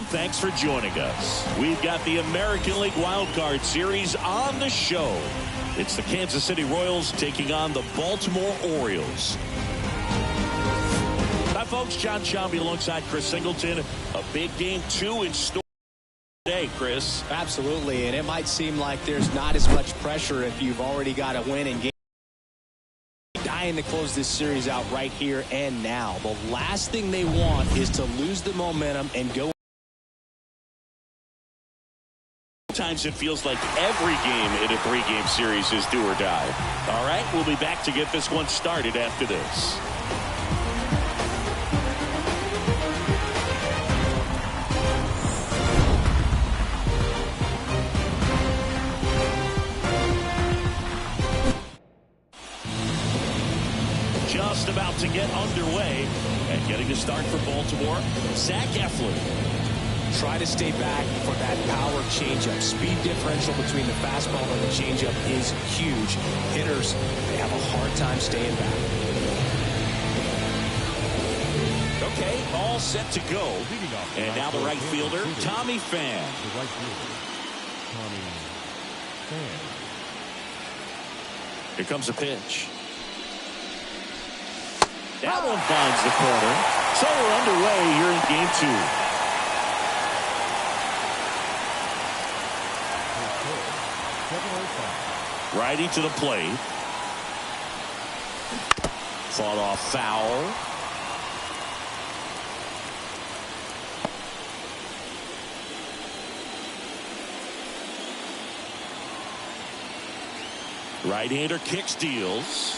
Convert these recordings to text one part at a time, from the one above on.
Welcome. Thanks for joining us. We've got the American League Wild Card Series on the show. It's the Kansas City Royals taking on the Baltimore Orioles. Hi, folks. John Shelby alongside Chris Singleton. A big game 2 in store today, Chris. Absolutely, and it might seem like there's not as much pressure if you've already got a win in game. Dying to close this series out right here and now. The last thing they want is to lose the momentum and go. Sometimes it feels like every game in a 3-game series is do or die. All right, we'll be back to get this one started after this. Just about to get underway, and getting a start for Baltimore, Zach Eflin. Try to stay back for that power changeup. Speed differential between the fastball and the changeup is huge. Hitters, they have a hard time staying back. Okay, all set to go. And now the right fielder, Tommy Pham. Here comes a pitch. That one finds the corner. So we're underway here in game 2. Righty to the plate. Fought off foul. Right-hander kicks, deals.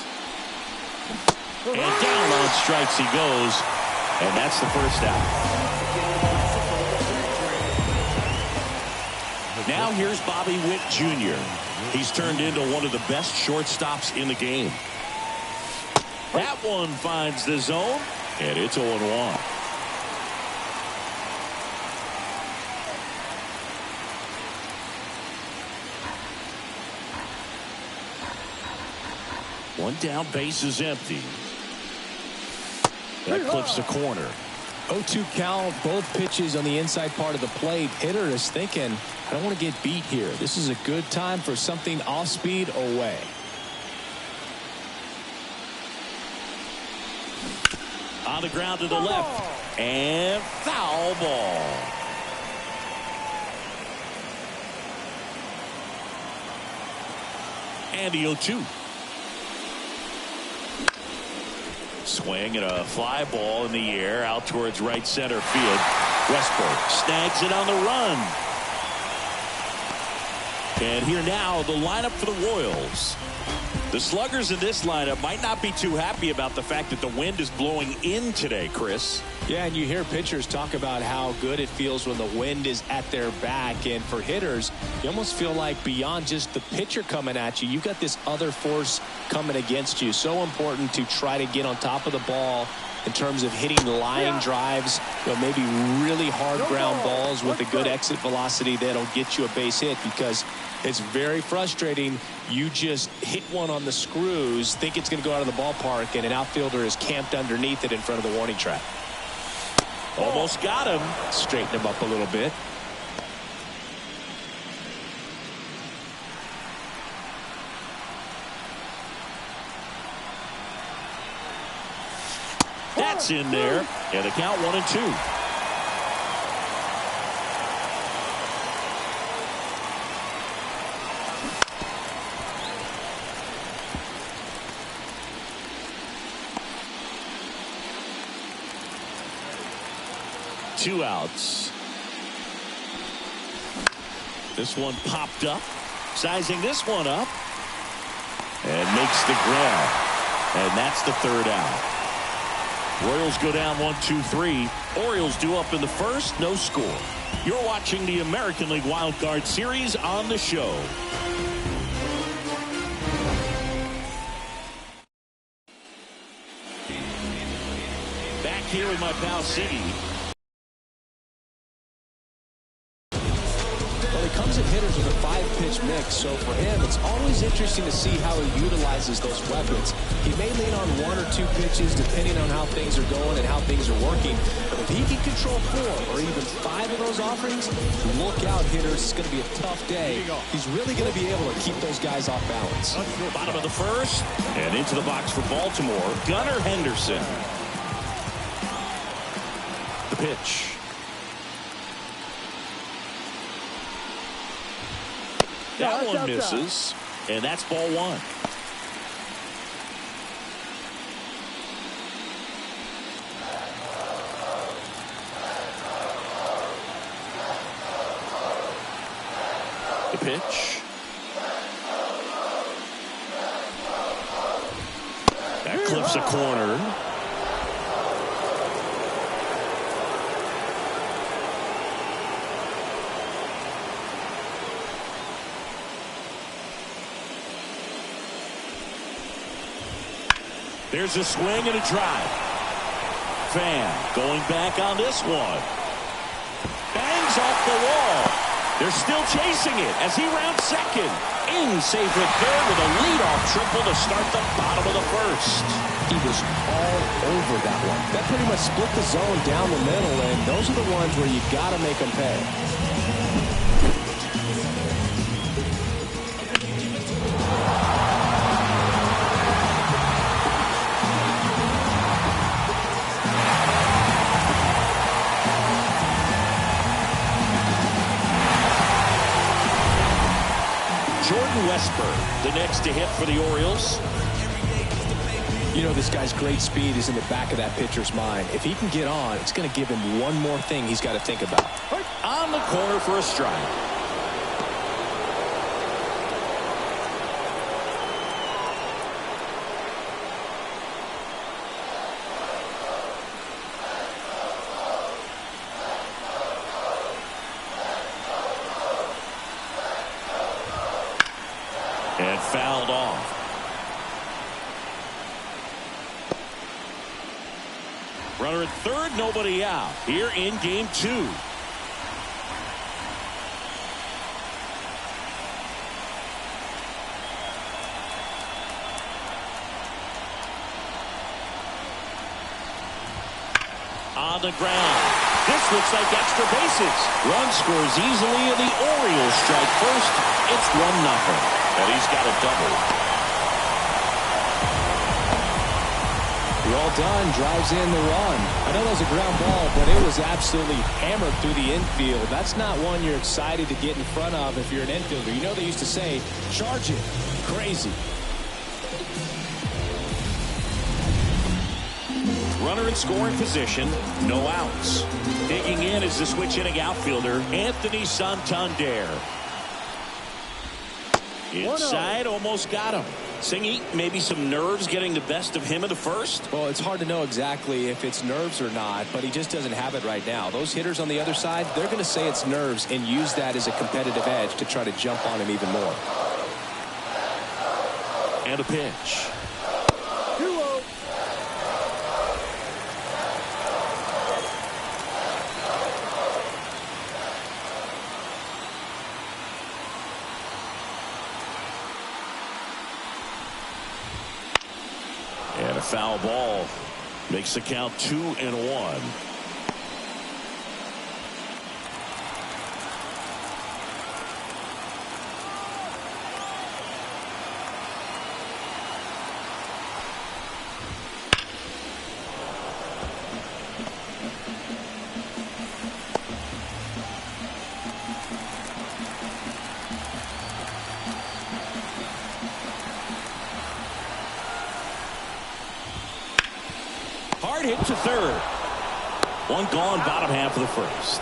And down on strikes he goes. And that's the first out. Now here's Bobby Witt Jr. He's turned into one of the best shortstops in the game. That one finds the zone, and it's 0-1. One down, base is empty. That clips the corner. 0-2 count, both pitches on the inside part of the plate. Hitter is thinking, I don't want to get beat here. This is a good time for something off speed away. On the ground to the left. And foul ball. And the 0-2. Swing and a fly ball in the air out towards right center field. Westbrook snags it on the run. And here now the lineup for the Royals. The sluggers in this lineup might not be too happy about the fact that the wind is blowing in today, Chris. Yeah, and you hear pitchers talk about how good it feels when the wind is at their back. And for hitters, you almost feel like beyond just the pitcher coming at you, you've got this other force coming against you. So important to try to get on top of the ball in terms of hitting line drives, maybe really hard ground balls with a good exit velocity that'll get you a base hit, because it's very frustrating. You just hit one on the screws, think it's going to go out of the ballpark, and an outfielder is camped underneath it in front of the warning track. Almost got him. Straighten him up a little bit. That's in there. And the count 1-2. Two outs. This one popped up. Sizing this one up. And makes the grab. And that's the third out. Royals go down 1-2-3. Orioles due up in the first. No score. You're watching the American League Wild Card Series on the show. Back here with my pal Siggy. Well, he comes at hitters with a 5-pitch mix. So for him, it's always interesting to see how he utilizes those weapons. He may lean on 1 or 2 pitches depending on how things are going and how things are working. But if he can control 4 or even 5 of those offerings, look out, hitters. It's going to be a tough day. He's really going to be able to keep those guys off balance. Bottom of the first, and into the box for Baltimore, Gunnar Henderson. The pitch. That one misses, and that's ball 1. The pitch. That clips a corner. There's a swing and a drive. Fan going back on this one. Bangs off the wall. They're still chasing it as he rounds second. In safe at third with a leadoff triple to start the bottom of the first. He was all over that one. That pretty much split the zone down the middle, and those are the ones where you got to make them pay. The next to hit for the Orioles. You know, this guy's great speed is in the back of that pitcher's mind. If he can get on, it's going to give him one more thing he's got to think about. On the corner for a strike. And fouled off. Runner at third, nobody out. Here in game 2. On the ground. This looks like extra bases. Run scores easily, and the Orioles strike first. It's 1-0. And he's got a double. Well done. Drives in the run. I know that was a ground ball, but it was absolutely hammered through the infield. That's not one you're excited to get in front of if you're an infielder. You know they used to say, charge it. Crazy. Runner in scoring position, no outs. Digging in is the switch hitting outfielder, Anthony Santander. Inside, almost got him. Singy, maybe some nerves getting the best of him in the first? Well, it's hard to know exactly if it's nerves or not, but he just doesn't have it right now. Those hitters on the other side, they're going to say it's nerves and use that as a competitive edge to try to jump on him even more. And a pitch. And a foul ball makes the count 2-1. Hard hit to third. One gone, bottom half of the first.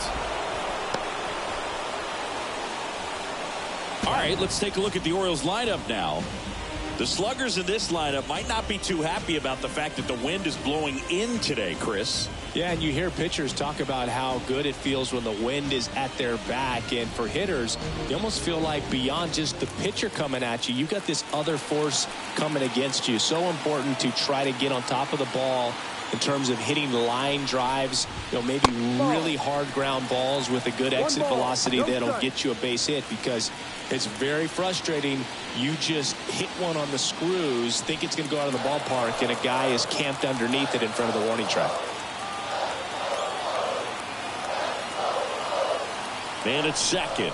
All right, let's take a look at the Orioles lineup now. The sluggers in this lineup might not be too happy about the fact that the wind is blowing in today, Chris. Yeah, and you hear pitchers talk about how good it feels when the wind is at their back. And for hitters, you almost feel like beyond just the pitcher coming at you, you've got this other force coming against you. So important to try to get on top of the ball in terms of hitting line drives, maybe really hard ground balls with a good exit velocity that'll get you a base hit, because It's very frustrating. You just hit one on the screws, think it's going to go out of the ballpark, and a guy is camped underneath it in front of the warning track. Man at second.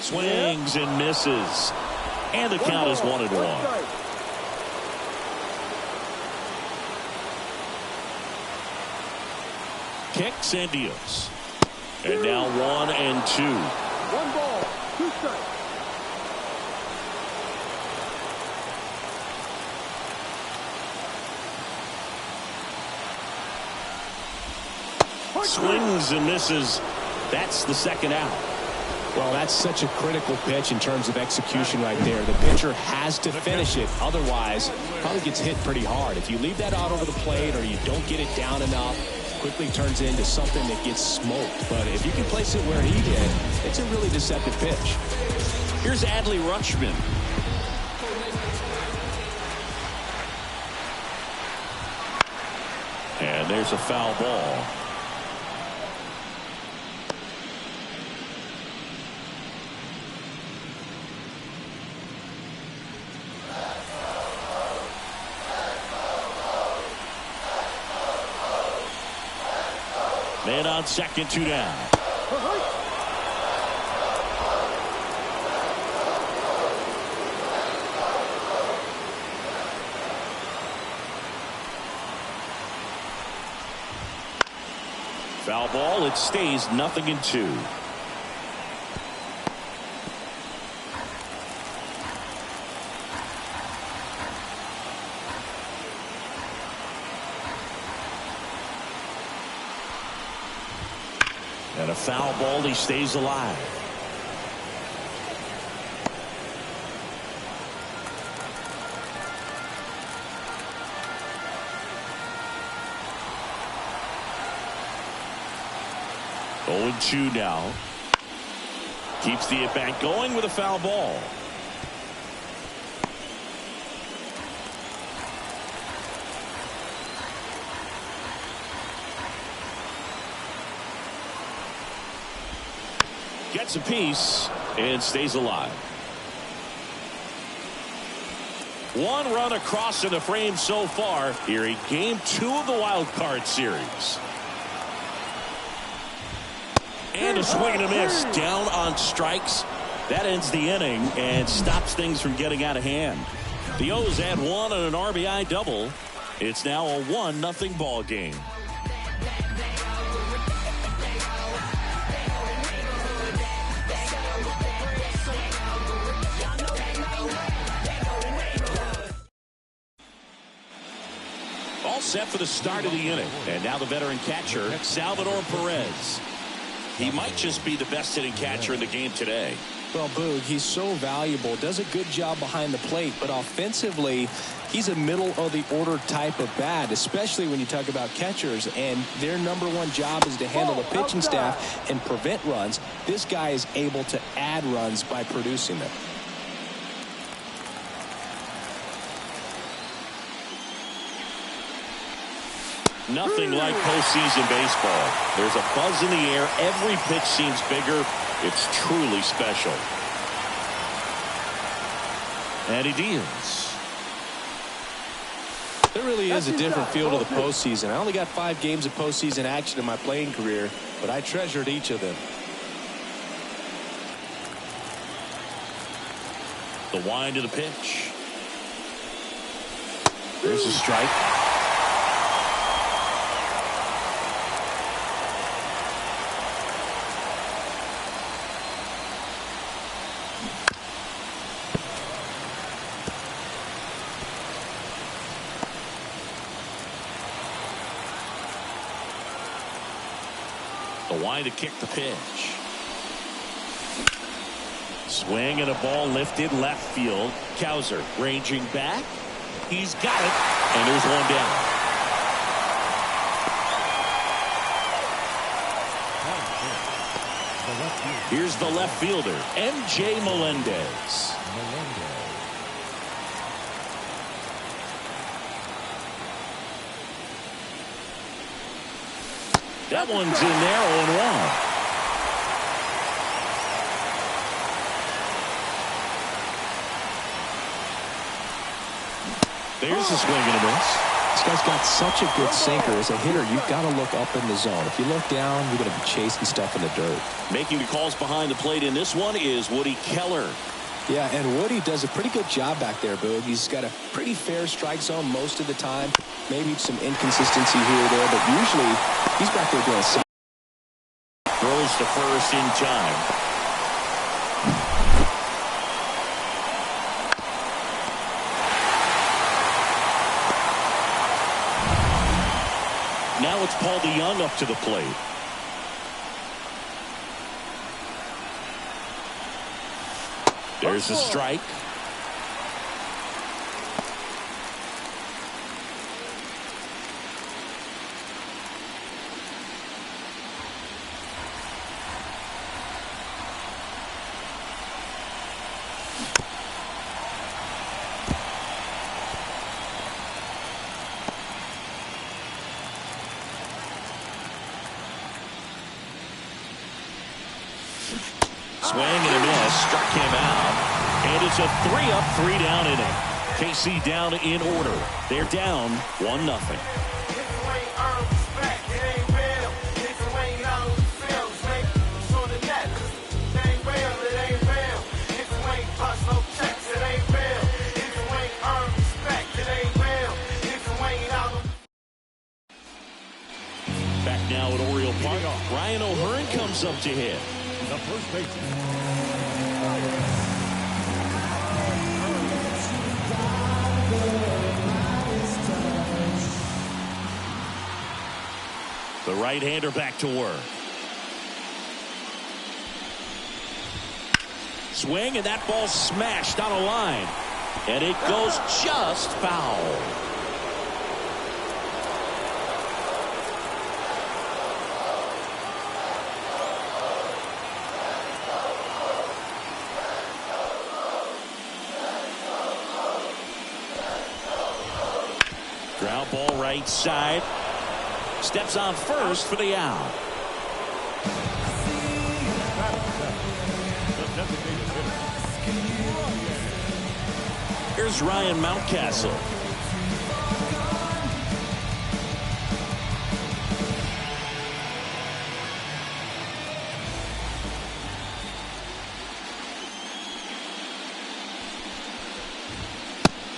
Swings and misses. And the count is 1-1. Kicks and deals. And now 1-2. 1 ball, 2 strikes. Swings and misses. That's the second out. Well, that's such a critical pitch in terms of execution right there. The pitcher has to finish it. Otherwise, probably gets hit pretty hard. If you leave that out over the plate or you don't get it down enough, quickly turns into something that gets smoked. But if you can place it where he did, it's a really deceptive pitch. Here's Adley Rutschman. And there's a foul ball. Man on second, 2 down. Foul ball. It stays 0-2. And a foul ball. He stays alive. Oh, 2 now. Keeps the at-bat going with a foul ball. Gets a piece and stays alive. 1 run across in the frame so far here in game 2 of the wild card series. And a swing and a miss down on strikes. That ends the inning and stops things from getting out of hand. The O's add 1 on an RBI double. It's now a 1-0 ball game. All set for the start of the inning. And now the veteran catcher, Salvador Perez. He might just be the best hitting catcher in the game today. Well, Boog, he's so valuable, does a good job behind the plate, but offensively, he's a middle-of-the-order type of bat, especially when you talk about catchers, and their #1 job is to handle the pitching staff and prevent runs. This guy is able to add runs by producing them. Nothing like postseason baseball. There's a buzz in the air. Every pitch seems bigger. It's truly special. And he deals. There really is a different feel to the postseason. I only got 5 games of postseason action in my playing career, but I treasured each of them. The wind of the pitch. There's a strike. The wind to kick the pitch. Swing and a ball lifted left field. Cowser ranging back. He's got it. And there's 1 down. Here's the left fielder, M.J. Melendez. That one's in there, 0-1. There's a swing and a miss. This guy's got such a good sinker. As a hitter, you've got to look up in the zone. If you look down, you're going to be chasing stuff in the dirt. Making the calls behind the plate in this one is Woody Keller. Yeah, and Woody does a pretty good job back there, Boog. He's got a pretty fair strike zone most of the time. Maybe some inconsistency here or there, but usually he's back there doing something. Throws to first in time. Now it's Paul DeYoung up to the plate. There's a strike. Swing and a miss. Struck him out. And it's a 3-up, 3-down inning. KC down in order. They're down 1-0. Back now at Oriole Park, Ryan O'Hearn comes up to hit. The first baseman. The right-hander back to work. Swing, and that ball smashed on a line. And it goes just foul. Ground ball right side. Steps on first for the out. Here's Ryan Mountcastle.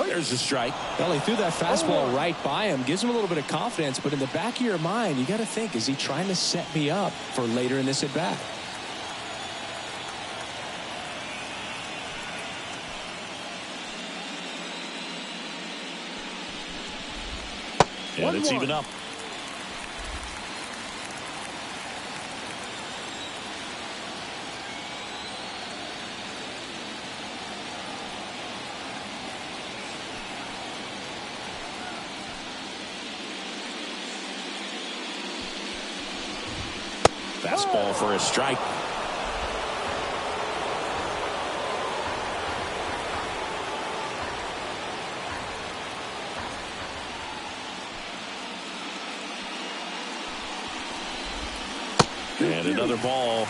There's a strike. Well, he threw that fastball right by him. Gives him a little bit of confidence, but in the back of your mind, you got to think, is he trying to set me up for later in this at-bat? And it's even up. Fastball for a strike. And another ball.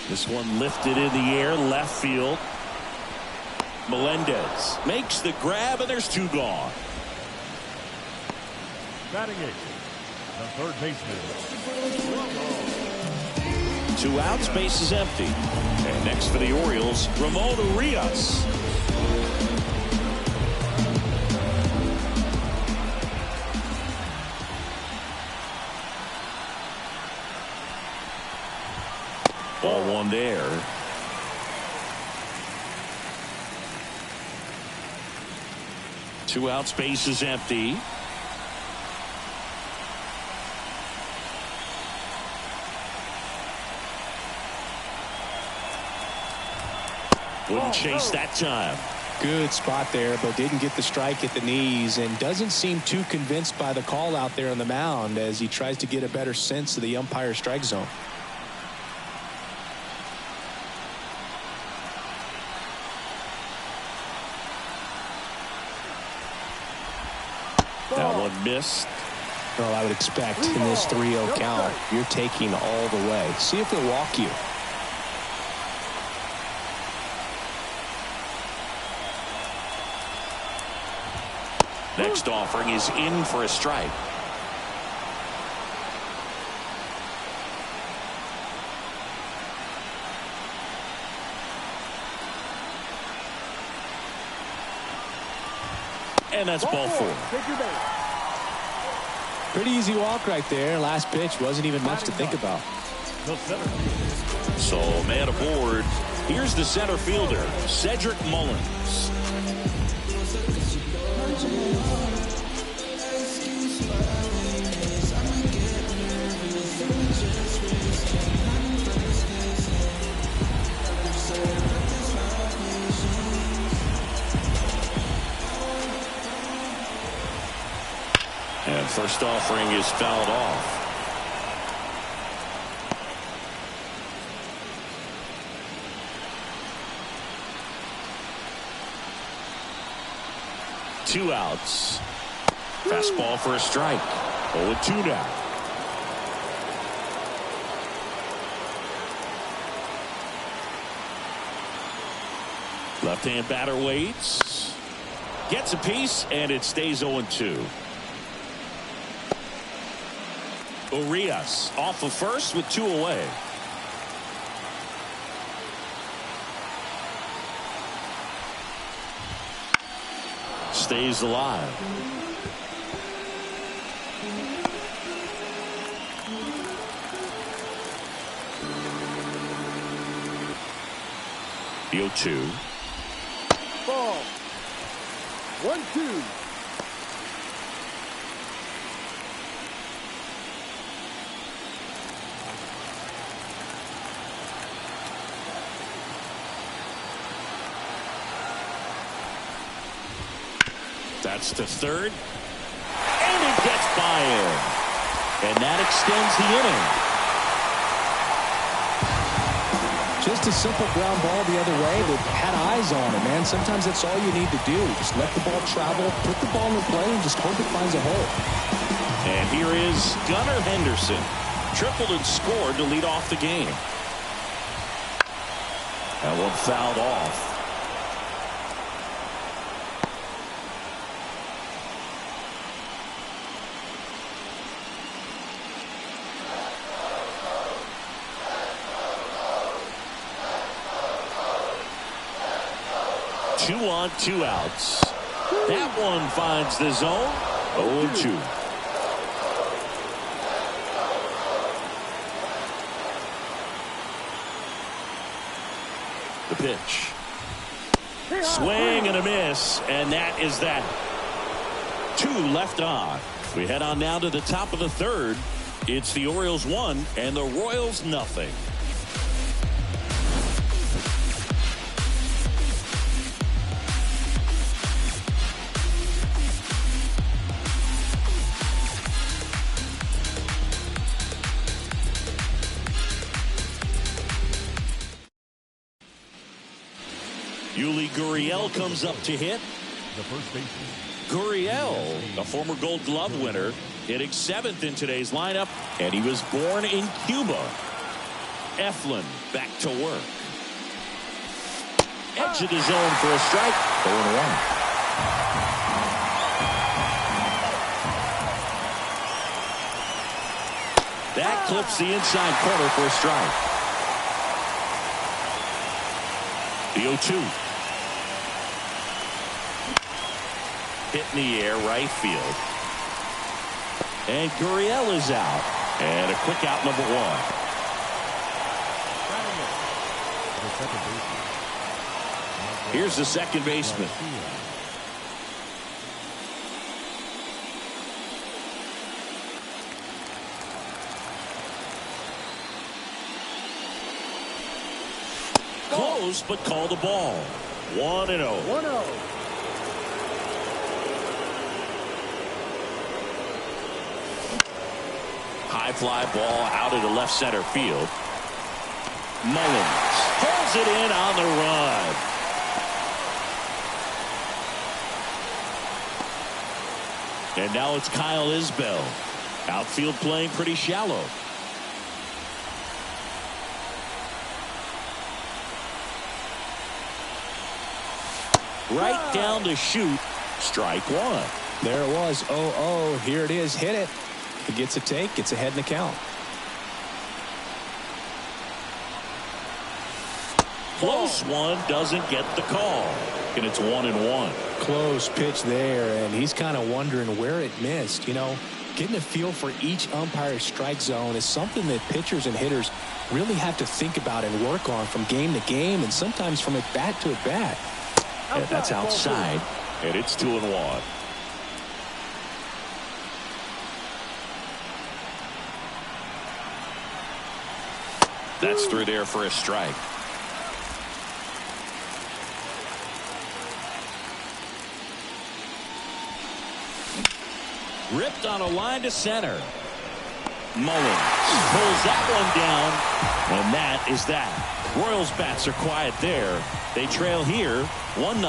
This one lifted in the air, left field. Melendez makes the grab, and there's two gone. Batting eighth, the third baseman. Two outs, base is empty. And next for the Orioles, Ramon Urias. Ball one there. Two outs, base is empty. Wouldn't chase that time. Good spot there, but didn't get the strike at the knees, and doesn't seem too convinced by the call out there on the mound as he tries to get a better sense of the umpire's strike zone. missed. Well, I would expect in this 3-0 count, you're taking all the way. See if he'll walk you. Next offering is in for a strike. And that's ball 4. Pretty easy walk right there. Last pitch wasn't even much to think about. So man aboard. Here's the center fielder, Cedric Mullins. And first offering is fouled off. Two outs. Fastball for a strike. 0-2 now. Left-hand batter waits. Gets a piece, and it stays 0-2. Orioles off of first with 2 away. Stays alive. The 0-2. Ball. 1-2. That's to third. And it gets by him. And that extends the inning. Just a simple ground ball the other way that had eyes on it, man. Sometimes that's all you need to do. Just let the ball travel, put the ball in play, and just hope it finds a hole. And here is Gunnar Henderson. Tripled and scored to lead off the game. That one fouled off. Two on, 2 outs. That one finds the zone. 0-2. The pitch. Swing and a miss, and that is that. 2 left on. We head on now to the top of the third. It's the Orioles 1 and the Royals nothing. Yuli Gurriel comes up to hit. The first baseman. Gurriel, a former Gold Glove winner, hitting 7th in today's lineup, and he was born in Cuba. Eflin back to work. Edge of the zone for a strike. 0-1. That clips the inside corner for a strike. The 0-2. Hit in the air, right field. And Gurriel is out. And a quick out, number 1. Here's the second baseman. Close, but called a ball. 1-0. 1-0. High fly ball out into left center field. Mullins pulls it in on the run. And now it's Kyle Isbell. Outfield playing pretty shallow. Right down to shoot. Strike one. There it was. 0-0. Here it is. Hit it. He gets a take. Gets ahead in the count. Close one. Doesn't get the call. And it's 1-1. Close pitch there. And he's kind of wondering where it missed. You know, getting a feel for each umpire's strike zone is something that pitchers and hitters really have to think about and work on from game to game and sometimes from at bat to at bat. And that's outside. And it's 2-1. That's through there for a strike. Ripped on a line to center. Mullins pulls that one down. And that is that. Royals bats are quiet there. They trail here 1-0.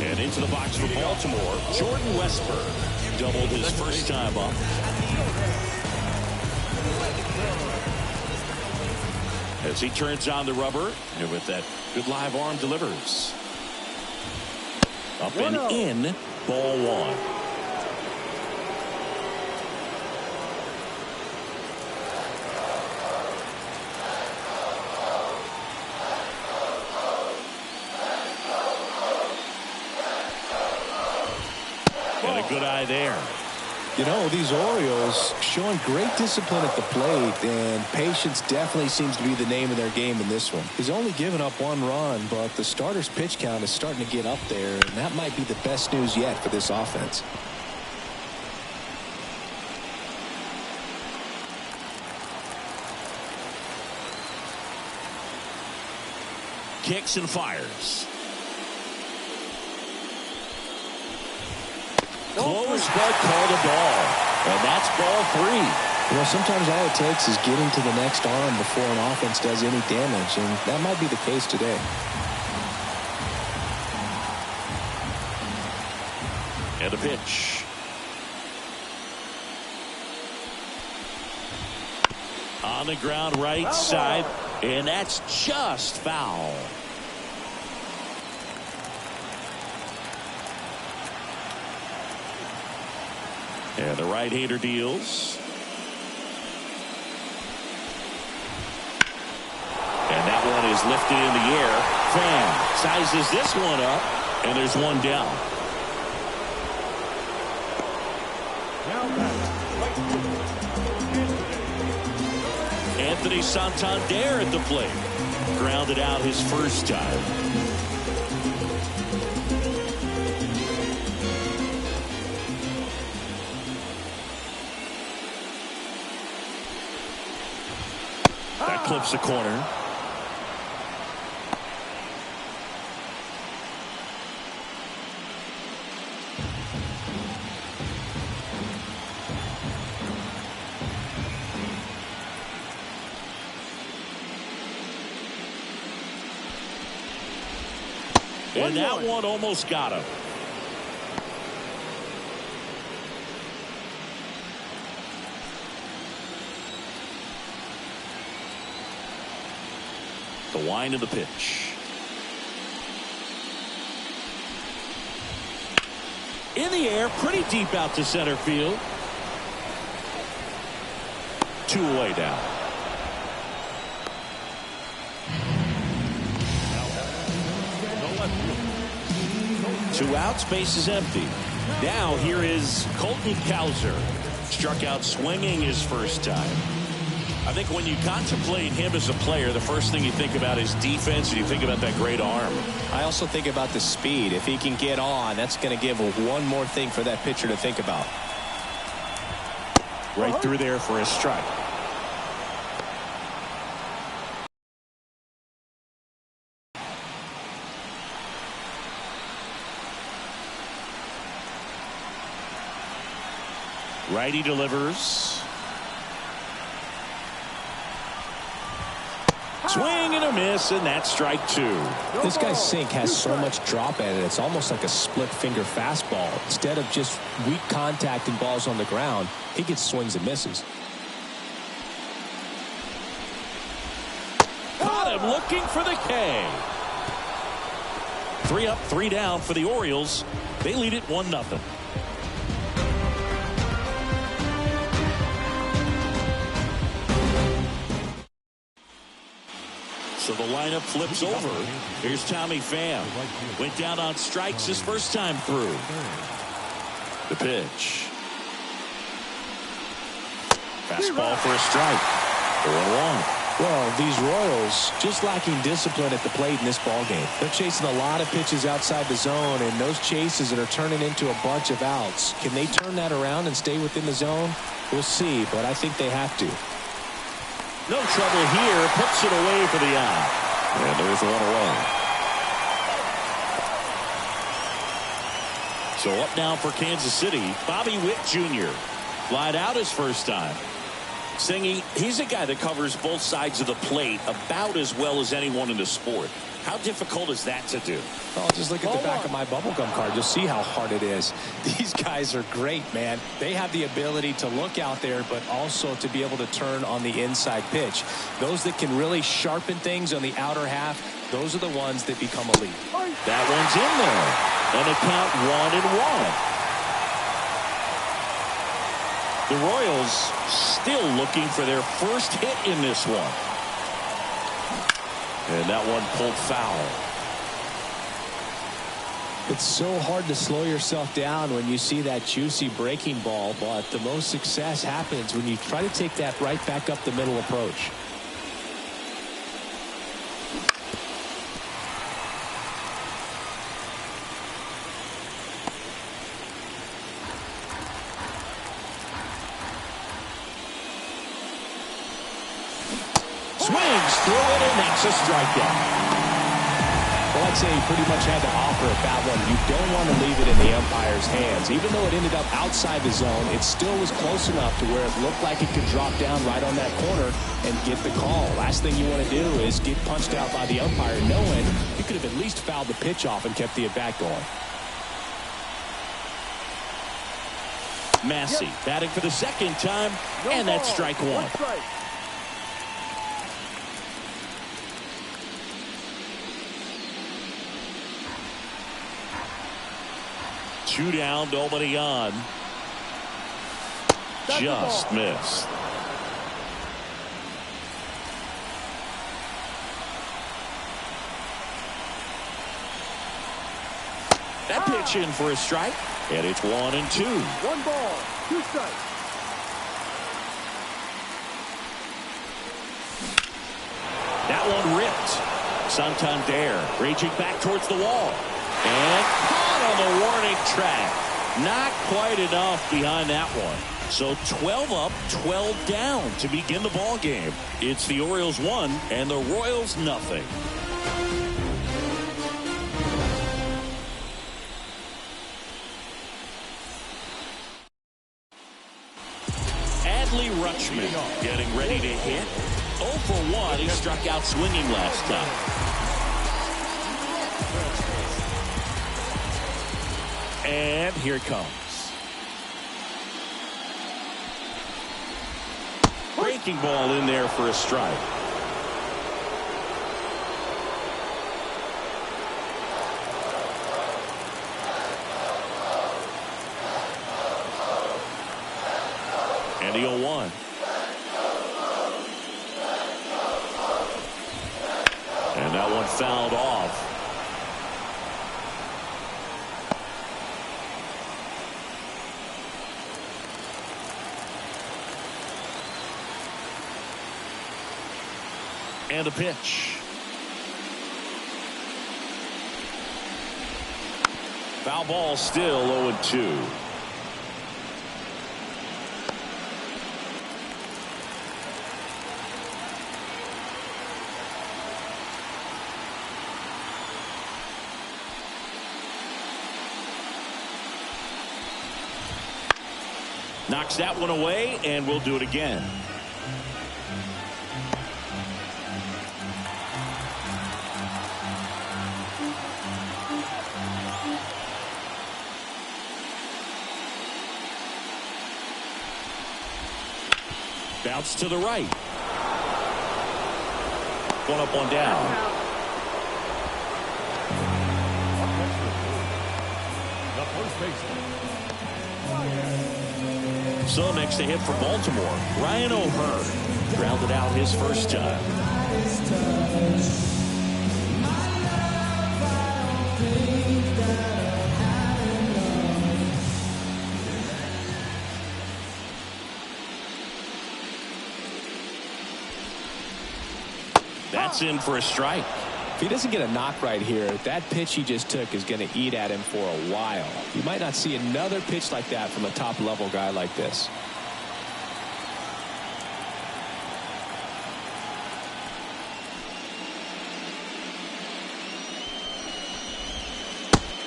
And into the box for Baltimore, Jordan Westburg doubled his first time up. As he turns on the rubber, and with that good live arm delivers. Up and in, ball one. And a good eye there. You know, these Orioles showing great discipline at the plate, and patience definitely seems to be the name of their game in this one. He's only given up 1 run, but the starter's pitch count is starting to get up there, and that might be the best news yet for this offense. Kicks and fires. Close but called a ball. And that's ball 3. You know, sometimes all it takes is getting to the next arm before an offense does any damage, and that might be the case today. And a pitch. On the ground right side, and that's just foul. And the right-hander deals. And that one is lifted in the air. Fan sizes this one up, and there's one down. Anthony Santander at the plate. Grounded out his first time. Clips the corner. And that one almost got him. The wind of the pitch. In the air, pretty deep out to center field. 2 away now. Two outs, base is empty. Now here is Colton Cowser. Struck out swinging his first time. I think when you contemplate him as a player, the first thing you think about is defense, and you think about that great arm. I also think about the speed. If he can get on, that's going to give one more thing for that pitcher to think about. Right through there for a strike. Righty delivers. Swing and a miss, and that's strike two. This guy's sink has so much drop at it. It's almost like a split finger fastball. Instead of just weak contact and balls on the ground, he gets swings and misses. Caught him looking for the K. 3 up, 3 down for the Orioles. They lead it 1-0. So the lineup flips over. Here's Tommy Pham. Went down on strikes his first time through. The pitch. Fastball for a strike. 0-1. Well, these Royals just lacking discipline at the plate in this ballgame. They're chasing a lot of pitches outside the zone, and those chases are turning into a bunch of outs. Can they turn that around and stay within the zone? We'll see, but I think they have to. No trouble here. Puts it away for the out. And there's one away. So up now for Kansas City, Bobby Witt Jr. Flied out his first time. Singy, he's a guy that covers both sides of the plate about as well as anyone in the sport. How difficult is that to do? Well, just look at the back of my bubblegum card. You'll see how hard it is. These guys are great, man. They have the ability to look out there, but also to be able to turn on the inside pitch. Those that can really sharpen things on the outer half, those are the ones that become elite. That one's in there. And a count 1-1. The Royals still looking for their first hit in this one. And that one pulled foul. It's so hard to slow yourself down when you see that juicy breaking ball, but the most success happens when you try to take that right back up the middle approach. Swings through it, and that's a strikeout. Well, I'd say he pretty much had to offer at that one. You don't want to leave it in the umpire's hands. Even though it ended up outside the zone, it still was close enough to where it looked like it could drop down right on that corner and get the call. Last thing you want to do is get punched out by the umpire knowing you could have at least fouled the pitch off and kept the at-bat going. Massey batting for the second time, and that's strike one. Two down, nobody on. Just missed. That pitch in for a strike, and it's 1-2. 1 ball, 2 strikes. That one ripped. Santander raging back towards the wall. And caught on the warning track. Not quite enough behind that one. So 12 up, 12 down to begin the ball game. It's the Orioles 1 and the Royals nothing. Adley Rutschman getting ready to hit. 0 for 1. He struck out swinging last time. And here it comes. Breaking ball in there for a strike. And the 0-1. And that one fouled off. And a pitch. Foul ball, still 0-2. Knocks that one away, and we'll do it again. Bounce to the right. One up, one down. So next to hit for Baltimore, Ryan O'Hearn grounded out his first time. That's in for a strike. If he doesn't get a knock right here, that pitch he just took is going to eat at him for a while. You might not see another pitch like that from a top-level guy like this.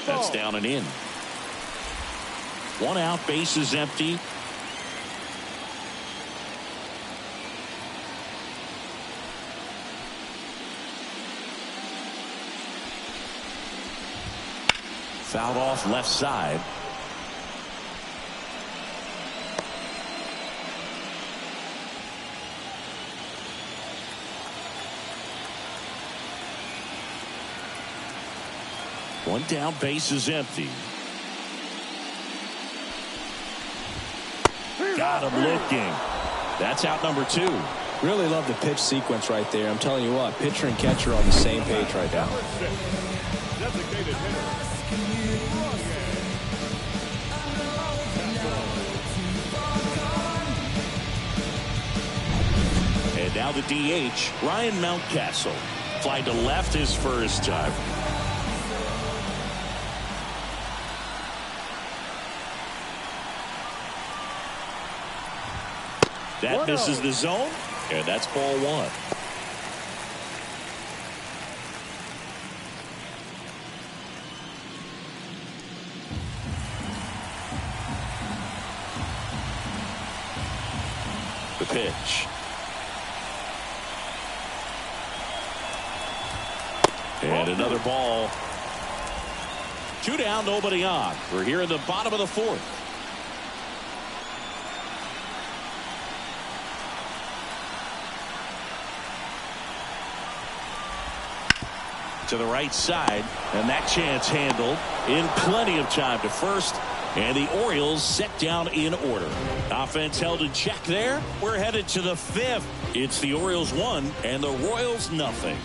That's down and in. One out, bases empty. Fouled off left side. One down, base is empty. Got him looking. That's out number 2. Really love the pitch sequence right there. I'm telling you what, pitcher and catcher are on the same page right now. Designated hitter. And now the DH, Ryan Mountcastle. Fly to left his first time. That misses the zone, and that's ball 1. The pitch. And another ball. 2 down, nobody on. We're here in the bottom of the 4th. To the right side, and that chance handled in plenty of time to first, and the Orioles set down in order. Offense held in check there. We're headed to the 5th. It's the Orioles 1 and the Royals nothing.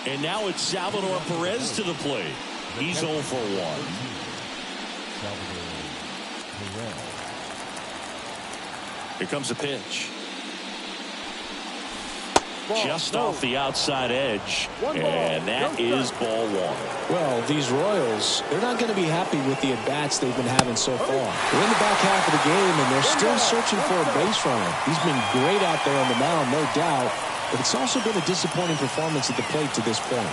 And now it's Salvador Perez to the plate. He's 0 for 1. Here comes the pitch. Just off the outside edge, and that is ball 1. Well, these Royals, they're not going to be happy with the at-bats they've been having so far. They're in the back half of the game, and they're still searching for a base runner. He's been great out there on the mound, no doubt, but it's also been a disappointing performance at the plate to this point.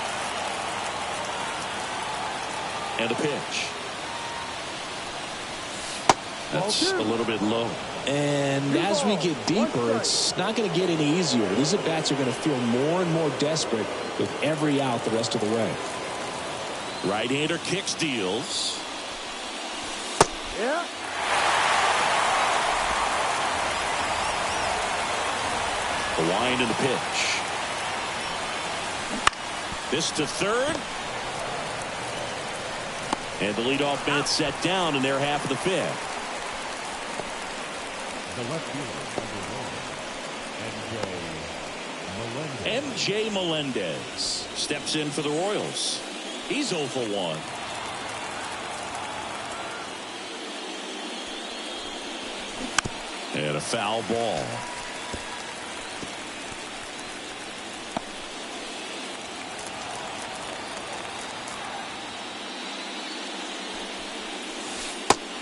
And a pitch. That's a little bit low. And as we get deeper, it's not going to get any easier. These at-bats are going to feel more and more desperate with every out the rest of the way. Right-hander kicks, deals. Yeah. The wind and the pitch. This to third. And the leadoff man set down in their half of the 5th. The left fielder, number 1, MJ Melendez steps in for the Royals. He's 0 for 1. And a foul ball.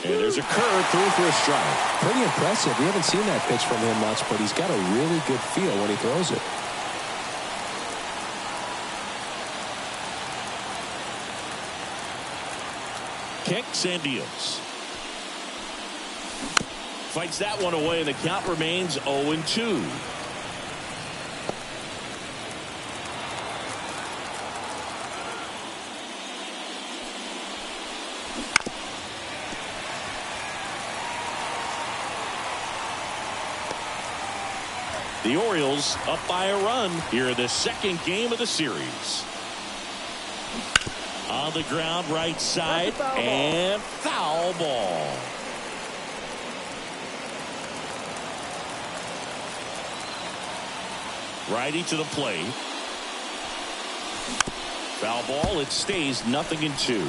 And there's a curve through for a strike. Pretty impressive. We haven't seen that pitch from him much, but he's got a really good feel when he throws it. Kicks and deals. Fights that one away, and the count remains 0-2. The Orioles up by a run here in the second game of the series. On the ground, right side, and foul ball. Righty to the plate. Foul ball. It stays 0-2.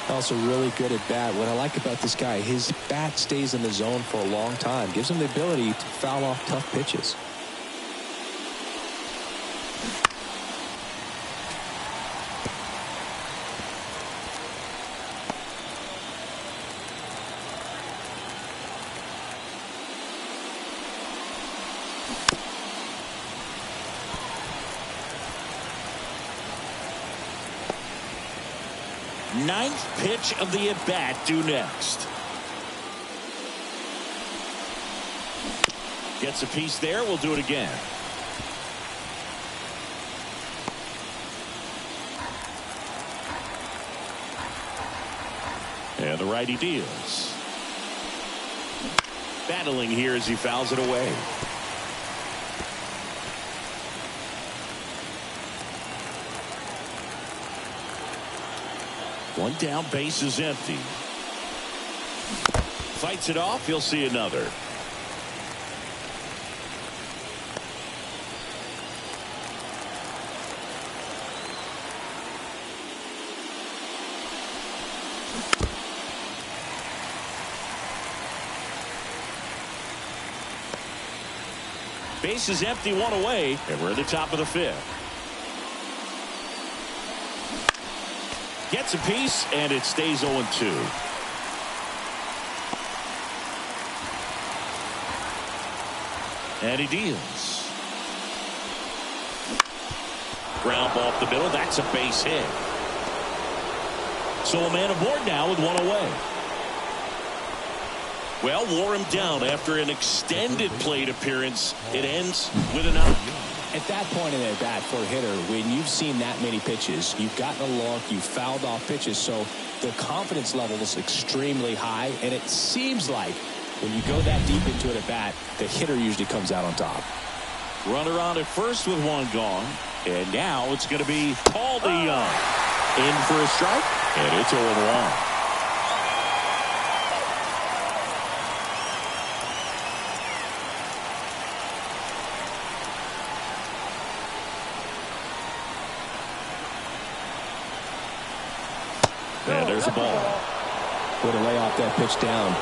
Also really good at bat. What I like about this guy, his bat stays in the zone for a long time. Gives him the ability to foul off tough pitches. Ninth pitch of the at-bat due next. Gets a piece there. We'll do it again. And the righty deals. Battling here as he fouls it away. One down, base is empty. Fights it off. He'll see another. Base is empty, one away, and we're at the top of the fifth. Gets a piece, and it stays 0-2. And he deals. Ground ball up the middle. That's a base hit. So a man aboard now with one away. Well, wore him down after an extended plate appearance. It ends with an out. At that point in the bat for a hitter, when you've seen that many pitches, you've gotten a look, you've fouled off pitches, so the confidence level is extremely high, and it seems like when you go that deep into an at bat, the hitter usually comes out on top. Runner on at first with one gone, and now it's going to be Paul DeYoung in for a strike, and it's 0-1. And there's a ball. Way to lay off that pitch down.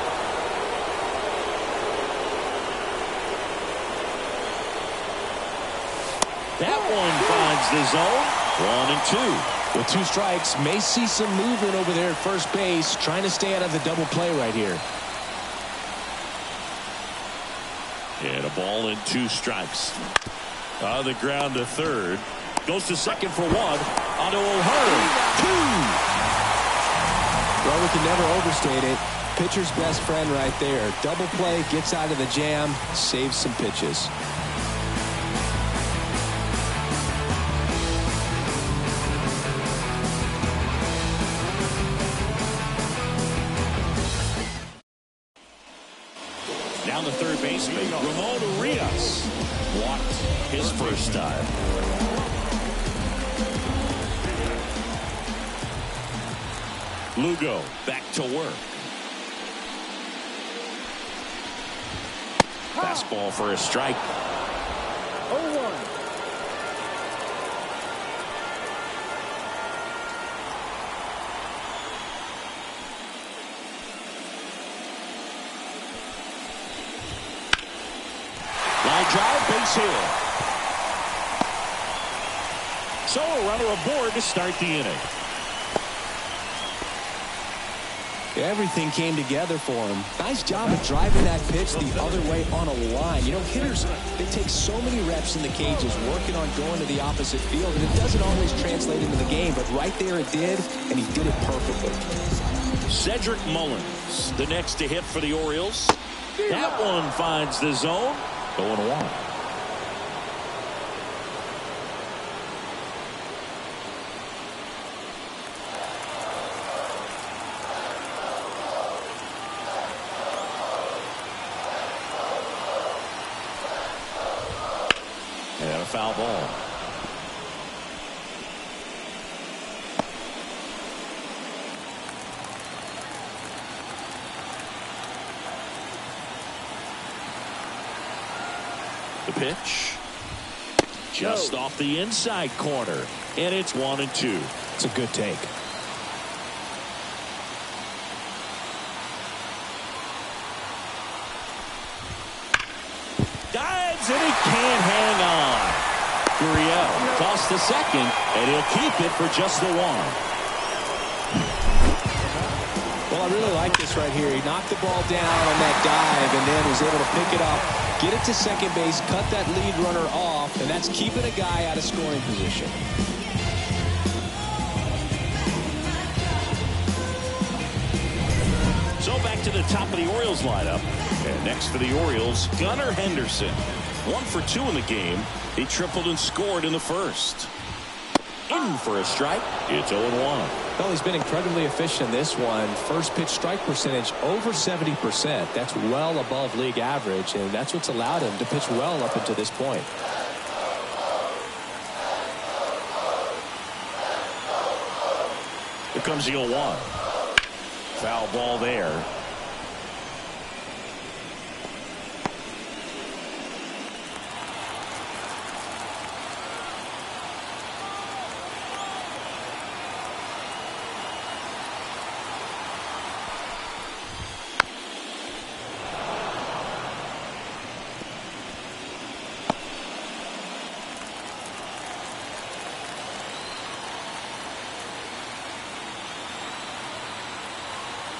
That one finds the zone. 1-2. With two strikes, may see some movement over there at first base, trying to stay out of the double play right here. And a ball and 2 strikes. On the ground to third. Goes to second for 1. Onto O'Hearn. 2. Well, we can never overstate it. Pitcher's best friend right there. Double play, gets out of the jam, saves some pitches. Down the third baseman, Ramon Urias walked his first time. Lugo back to work. Fastball for a strike. 0-1. Line drive, base hit. So a runner aboard to start the inning. Everything came together for him. Nice job of driving that pitch the other way on a line. You know, hitters, they take so many reps in the cages working on going to the opposite field, and it doesn't always translate into the game, but right there it did, and he did it perfectly. Cedric Mullins, the next to hit for the Orioles. That one finds the zone. 0-1. foul ball. The pitch. Just off the inside corner. And it's 1-2. It's a good take. Dives and he can't hang on. Gurriel tossed the second, and he'll keep it for just the one. Well, I really like this right here. He knocked the ball down on that dive and then was able to pick it up, get it to second base, cut that lead runner off, and that's keeping a guy out of scoring position. So back to the top of the Orioles lineup. And next for the Orioles, Gunnar Henderson. 1 for 2 in the game. He tripled and scored in the first. In for a strike. It's 0-1. Well, he's been incredibly efficient in this one. First pitch strike percentage over 70%. That's well above league average, and that's what's allowed him to pitch well up until this point. Here comes the 0-1. Foul ball there.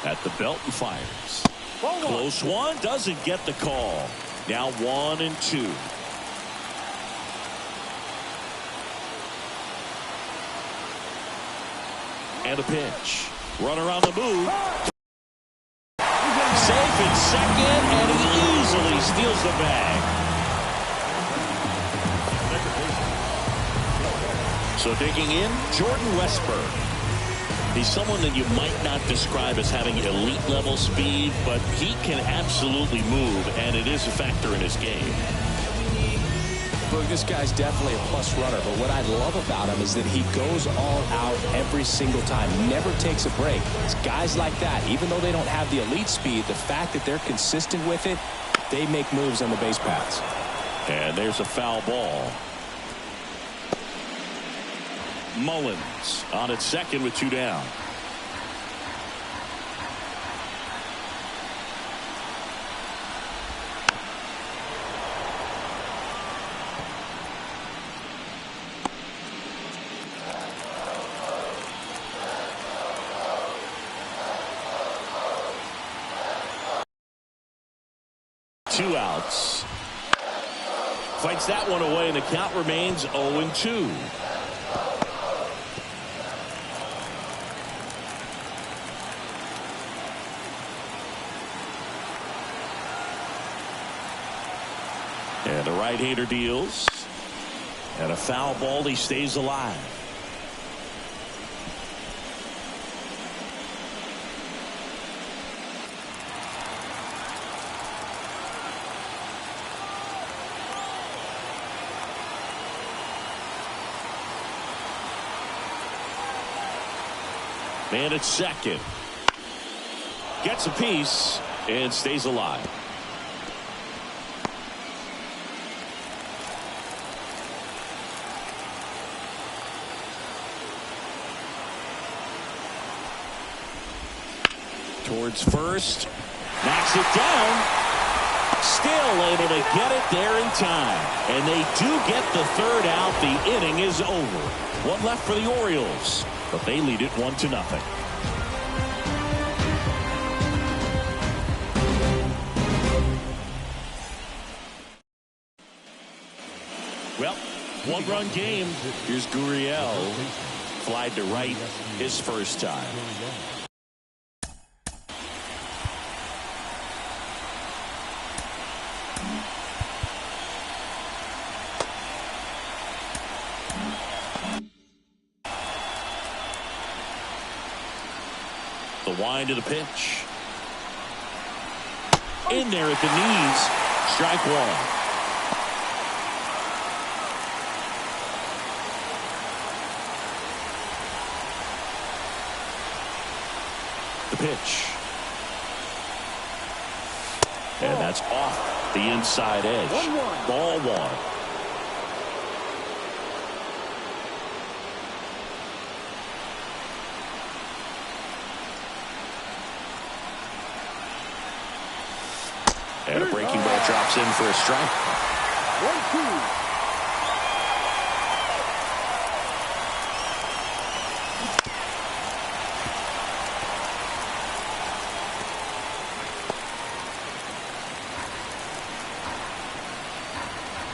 At the belt and fires. Close one. Doesn't get the call. Now 1-2. And a pitch. Runner on the move. Safe in second, and he easily steals the bag. So digging in, Jordan Westburg. He's someone that you might not describe as having elite level speed, but he can absolutely move, and it is a factor in his game. Look, this guy's definitely a plus runner, but what I love about him is that he goes all out every single time, never takes a break. It's guys like that, even though they don't have the elite speed, the fact that they're consistent with it, they make moves on the base paths. And there's a foul ball. Mullins on at second with 2 down. Two outs. Fights that one away, and the count remains 0-2. And the right-hander deals. And a foul ball. He stays alive. Man at second. Gets a piece and stays alive. Towards first. Knocks it down. Still able to get it there in time. And they do get the third out. The inning is over. One left for the Orioles, but they lead it 1-0. Well, one-run game. Here's Gurriel. Flied to right his first time. The wind of the pitch. In there at the knees. Strike one. The pitch. And that's off the inside edge. 1-1. Ball one. And a breaking ball drops in for a strike. 1-2.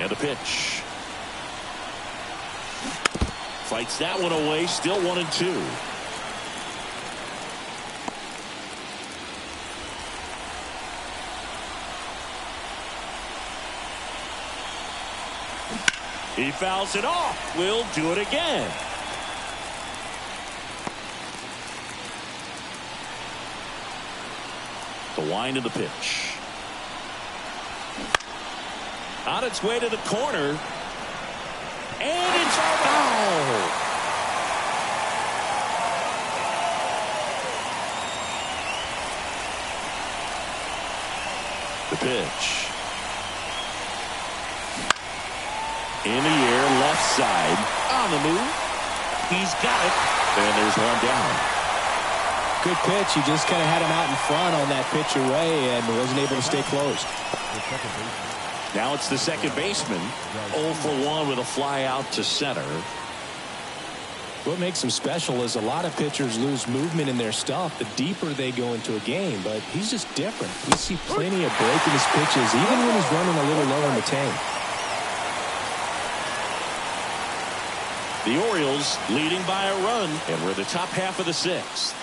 And a pitch. Fights that one away. Still 1-2. He fouls it off. We'll do it again. The wind of the pitch. On its way to the corner. And it's foul. The pitch. In the air, left side. On the move. He's got it. And there's one down. Good pitch. You just kind of had him out in front on that pitch away and wasn't able to stay close. Now it's the second baseman. 0 for 1 with a fly out to center. What makes him special is a lot of pitchers lose movement in their stuff the deeper they go into a game, but he's just different. We see plenty of break in his pitches, even when he's running a little low in the tank. The Orioles leading by a run, and we're the top half of the sixth.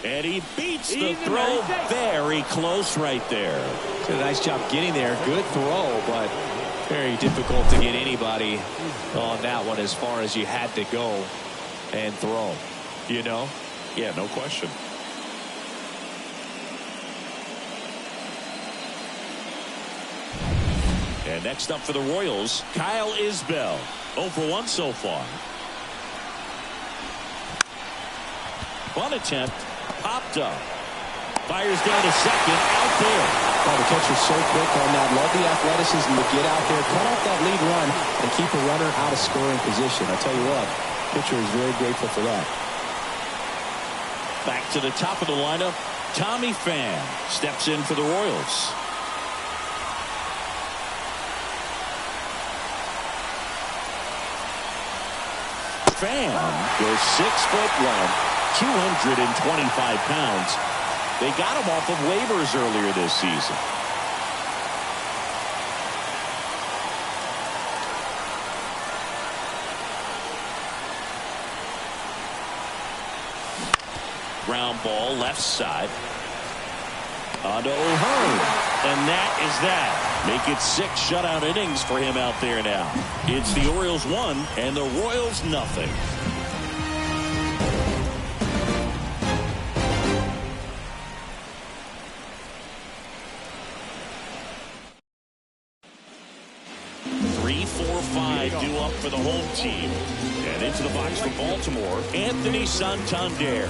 And he beats the throw very close right there. Did a nice job getting there. Good throw, but very difficult to get anybody on that one as far as you had to go and throw. You know? Yeah, no question. And next up for the Royals, Kyle Isbell. 0 for 1 so far. Bunt attempt. Popped up. Fires down to second. Out there. Oh, the catcher's so quick on that. Love the athleticism to get out there, cut off that lead run, and keep a runner out of scoring position. I tell you what, pitcher is very grateful for that. Back to the top of the lineup. Tommy Pham steps in for the Royals. Pham goes 6'1", 225 pounds. They got him off of waivers earlier this season. Ground ball left side. On to O'Hearn. And that is that. Make it 6 shutout innings for him out there now. It's the Orioles 1 and the Royals nothing. Due up for the home team. And into the box for Baltimore, Anthony Santander.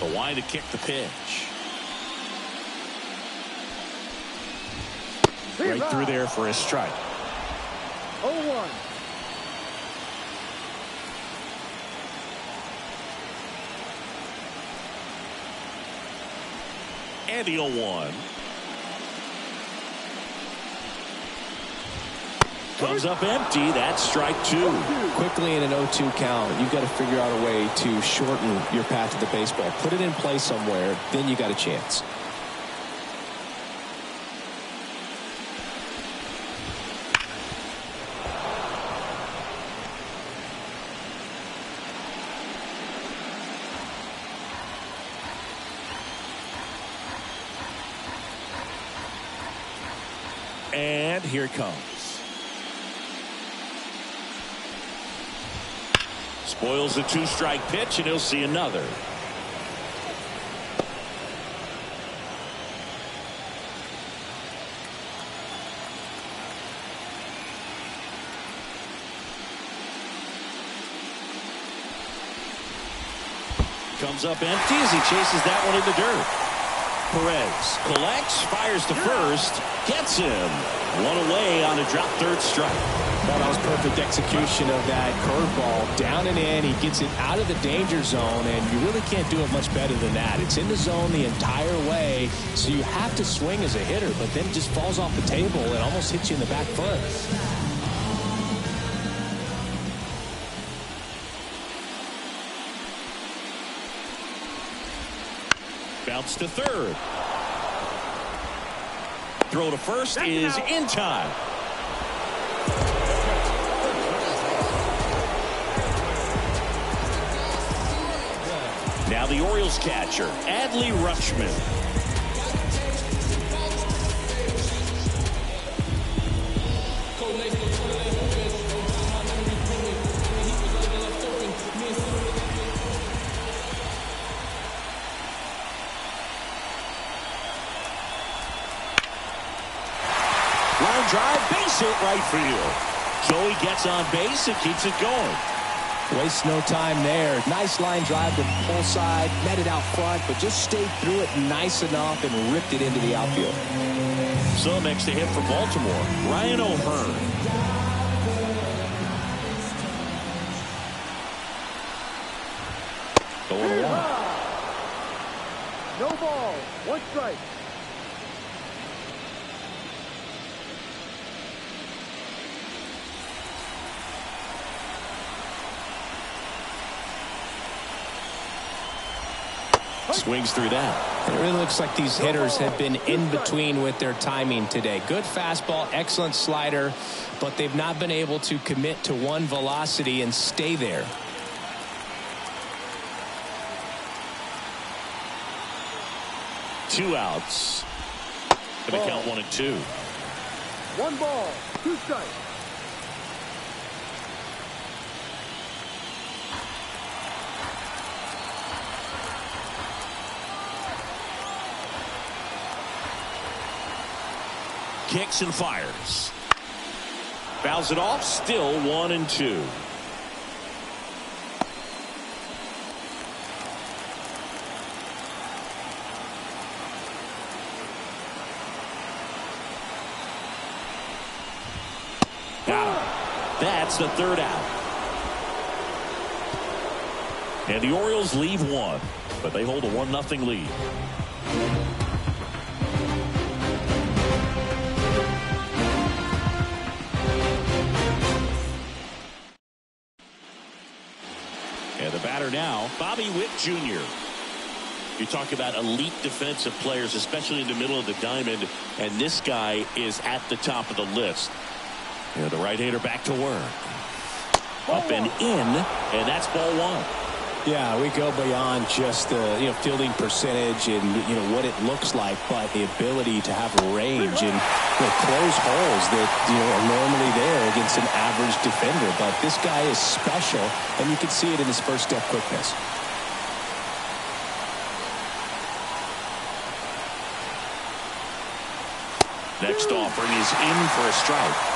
The wind to kick the pitch. Right through there for a strike. 0-1. And the 0-1. Comes up empty. That's strike 2. Quickly in an 0-2 count, you've got to figure out a way to shorten your path to the baseball. Put it in play somewhere, then you got a chance. And here it comes. Spoils the 2-strike pitch, and he'll see another. comes up empty as he chases that one in the dirt. Perez collects, fires to first, gets him. One away on a drop third strike. Well, that was perfect execution of that curveball. Down and in, he gets it out of the danger zone, and you really can't do it much better than that. It's in the zone the entire way, so you have to swing as a hitter, but then it just falls off the table and almost hits you in the back foot. Bounce to third. Throw to first is in time. Now the Orioles catcher, Adley Rutschman. Line drive, base hit right field. Joey gets on base and keeps it going. Waste no time there. Nice line drive to pull side, met it out front, but just stayed through it nice enough and ripped it into the outfield. So next to hit for Baltimore, Ryan O'Hearn. Going along. No ball. One strike. Swings through that. It really looks like these hitters have been in between with their timing today. Good fastball, excellent slider, but they've not been able to commit to one velocity and stay there. Two outs. Gonna count 1-2. One ball. Two strikes. Kicks and fires. Fouls it off. Still 1-2. That's the third out. And the Orioles leave one, but they hold a 1-0 lead. And the batter now, Bobby Witt Jr. You talk about elite defensive players, especially in the middle of the diamond, and this guy is at the top of the list. And the right-hander back to work. Up and in, and that's ball one. Yeah, we go beyond just the fielding percentage and what it looks like, but the ability to have range and close holes that are normally there against an average defender. But this guy is special, and you can see it in his first step quickness. Next offering is in for a strike.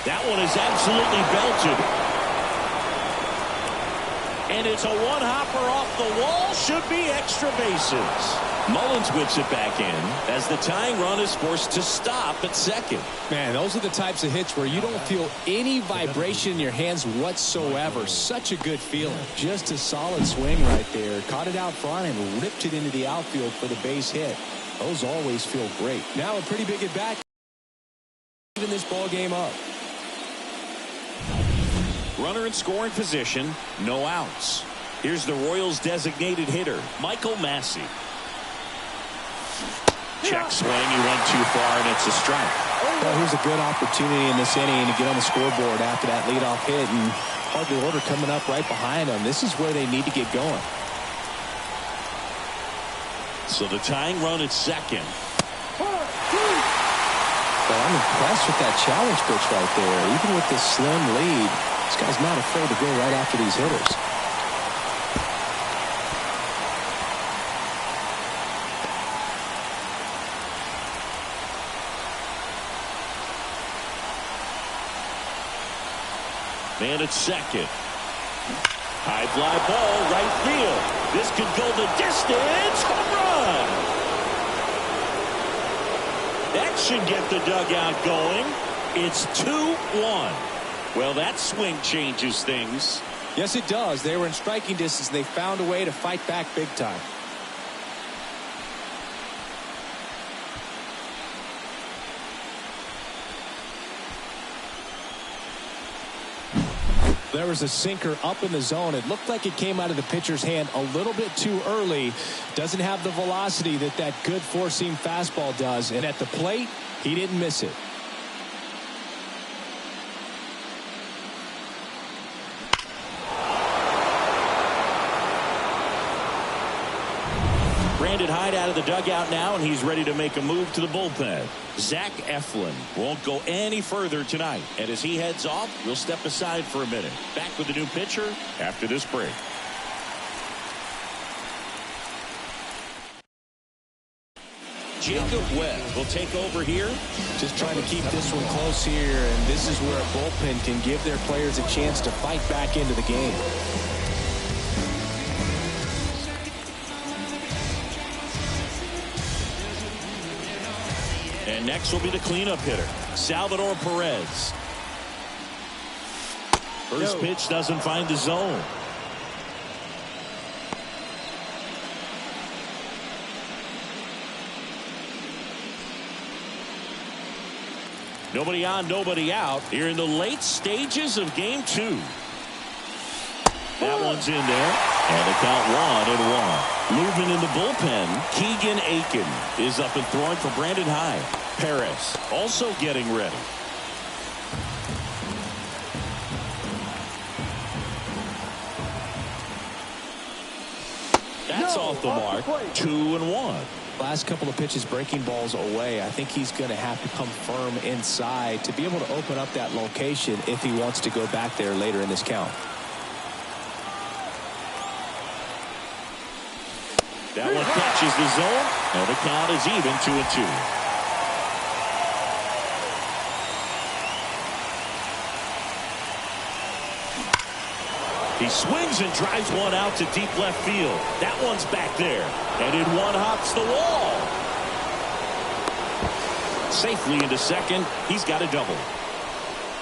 That one is absolutely belted. And it's a one-hopper off the wall. Should be extra bases. Mullins whips it back in as the tying run is forced to stop at second. Man, those are the types of hits where you don't feel any vibration in your hands whatsoever. Such a good feeling. Just a solid swing right there. Caught it out front and ripped it into the outfield for the base hit. Those always feel great. Now a pretty big at bat. Even this ball game up. Runner in scoring position, no outs. Here's the Royals designated hitter, Michael Massey. Check swing, he went too far, and it's a strike. Well, here's a good opportunity in this inning to get on the scoreboard after that leadoff hit, and hardly order coming up right behind them. This is where they need to get going. So the tying run at second. Well, I'm impressed with that challenge pitch right there. Even with this slim lead, this guy's not afraid to go right after these hitters. And it's second. High fly ball, right field. This could go the distance. Home run. That should get the dugout going. It's 2-1. Well, that swing changes things. Yes, it does. They were in striking distance. They found a way to fight back big time. There was a sinker up in the zone. It looked like it came out of the pitcher's hand a little bit too early. Doesn't have the velocity that good four-seam fastball does. And at the plate, he didn't miss it. Brandon Hyde out of the dugout now, and he's ready to make a move to the bullpen. Zach Eflin won't go any further tonight. And as he heads off, we'll step aside for a minute. Back with the new pitcher after this break. Jacob Webb will take over here. Just trying to keep this one close here, and this is where a bullpen can give their players a chance to fight back into the game. And next will be the cleanup hitter, Salvador Perez. First pitch doesn't find the zone. Nobody on, nobody out here in the late stages of game 2. That one's in there. And the count 1-1. Movement in the bullpen. Keegan Aiken is up and throwing for Brandon Hyde. Perez also getting ready. That's off the mark. 2-1. Last couple of pitches breaking balls away. I think he's going to have to come firm inside to be able to open up that location if he wants to go back there later in this count. That one catches the zone, and the count is even 2-2. He swings and drives one out to deep left field. That one's back there, and in one hops the wall. Safely into second. He's got a double.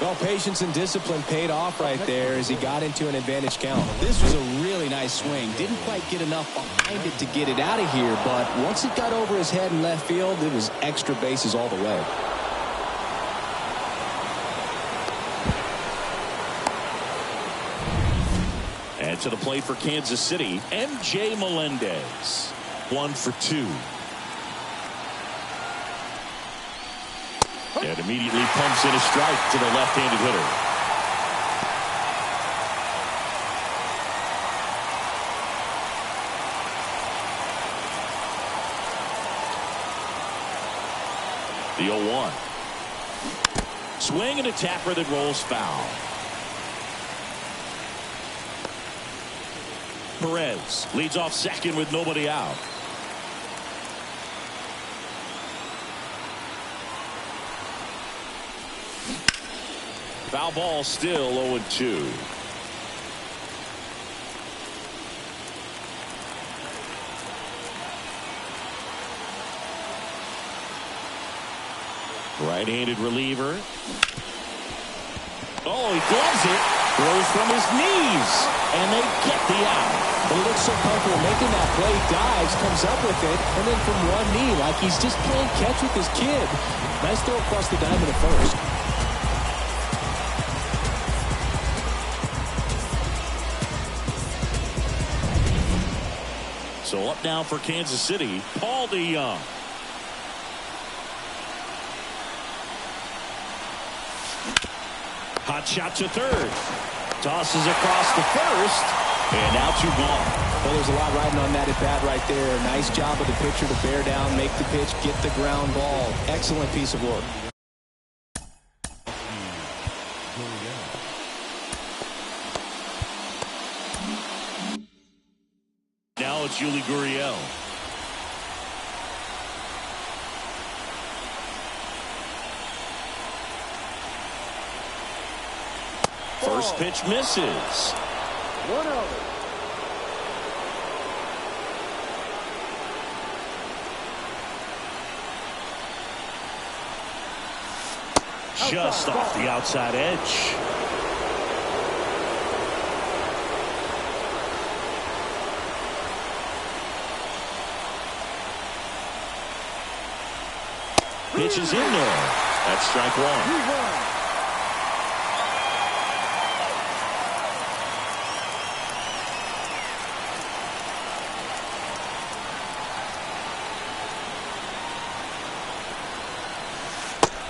Well, patience and discipline paid off right there as he got into an advantage count. This was a really nice swing. Didn't quite get enough behind it to get it out of here, but once it got over his head in left field, it was extra bases all the way. And to the plate for Kansas City, MJ Melendez. 1 for 2. And immediately pumps in a strike to the left-handed hitter. The 0-1. Swing and a tapper that rolls foul. Perez leads off second with nobody out. Foul ball, still 0-2. Right-handed reliever. Oh, he gloves it. Throws from his knees. And they get the out. Well, he looks so comfortable making that play. Dives, comes up with it, and then from one knee, like he's just playing catch with his kid. Nice throw across the diamond at first. So up now for Kansas City, Paul DeYoung. Hot shot to third. Tosses across the first. And now 2 gone. Well, there's a lot riding on that at bat right there. Nice job of the pitcher to bear down, make the pitch, get the ground ball. Excellent piece of work. Now it's Yuli Gurriel. First pitch misses. 1-0. Just off the outside edge. Pitch is in there. That's strike one.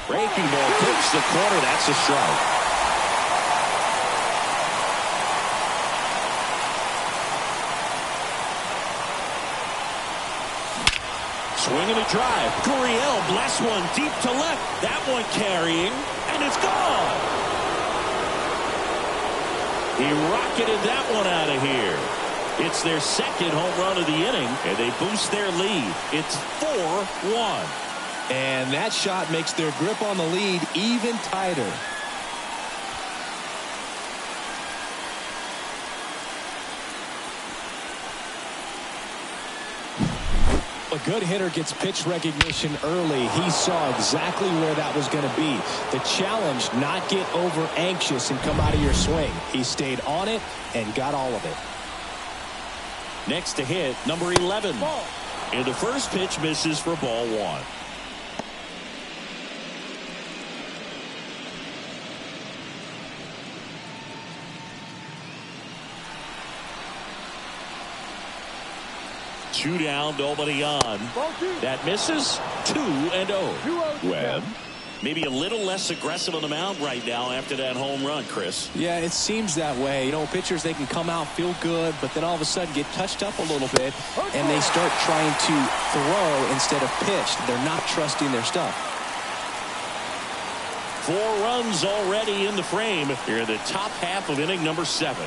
Breaking ball hits the corner. That's a strike. Swinging a drive. Gurriel blasts one deep to left. That one carrying, and it's gone. He rocketed that one out of here. It's their second home run of the inning, and they boost their lead. It's 4-1. And that shot makes their grip on the lead even tighter. A good hitter gets pitch recognition early. He saw exactly where that was going to be. The challenge, not get over anxious and come out of your swing. He stayed on it and got all of it. Next to hit, number 11. Ball. And the first pitch misses for ball one. Two down, nobody on. That misses. 2-0. Well, maybe a little less aggressive on the mound right now after that home run, Chris. Yeah, it seems that way. You know, pitchers, they can come out, feel good, but then all of a sudden get touched up a little bit, and they start trying to throw instead of pitch. They're not trusting their stuff. 4 runs already in the frame here in the top half of inning number 7.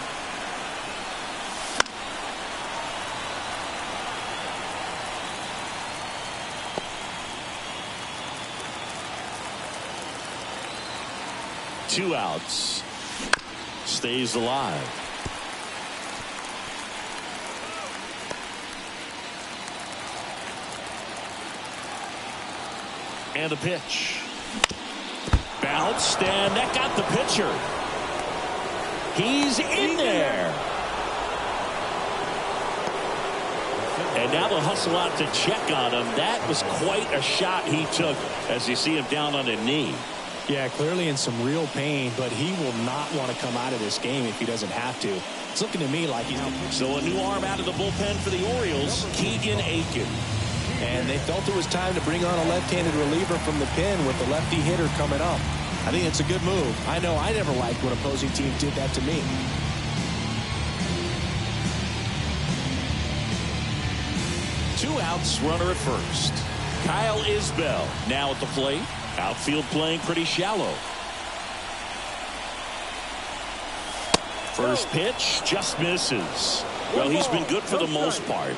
Two outs. Stays alive. And a pitch. Bounced, and that got the pitcher. He's in there. And now they'll hustle out to check on him. That was quite a shot he took as you see him down on a knee. Yeah, clearly in some real pain, but he will not want to come out of this game if he doesn't have to. It's looking to me like he's... So a new arm out of the bullpen for the Orioles, Keegan Aiken. And they felt it was time to bring on a left-handed reliever from the pen with the lefty hitter coming up. I think it's a good move. I know I never liked when opposing teams did that to me. Two outs, runner at first. Kyle Isbell now at the plate. Outfield playing pretty shallow. First pitch just misses. Well, he's been good for the most part.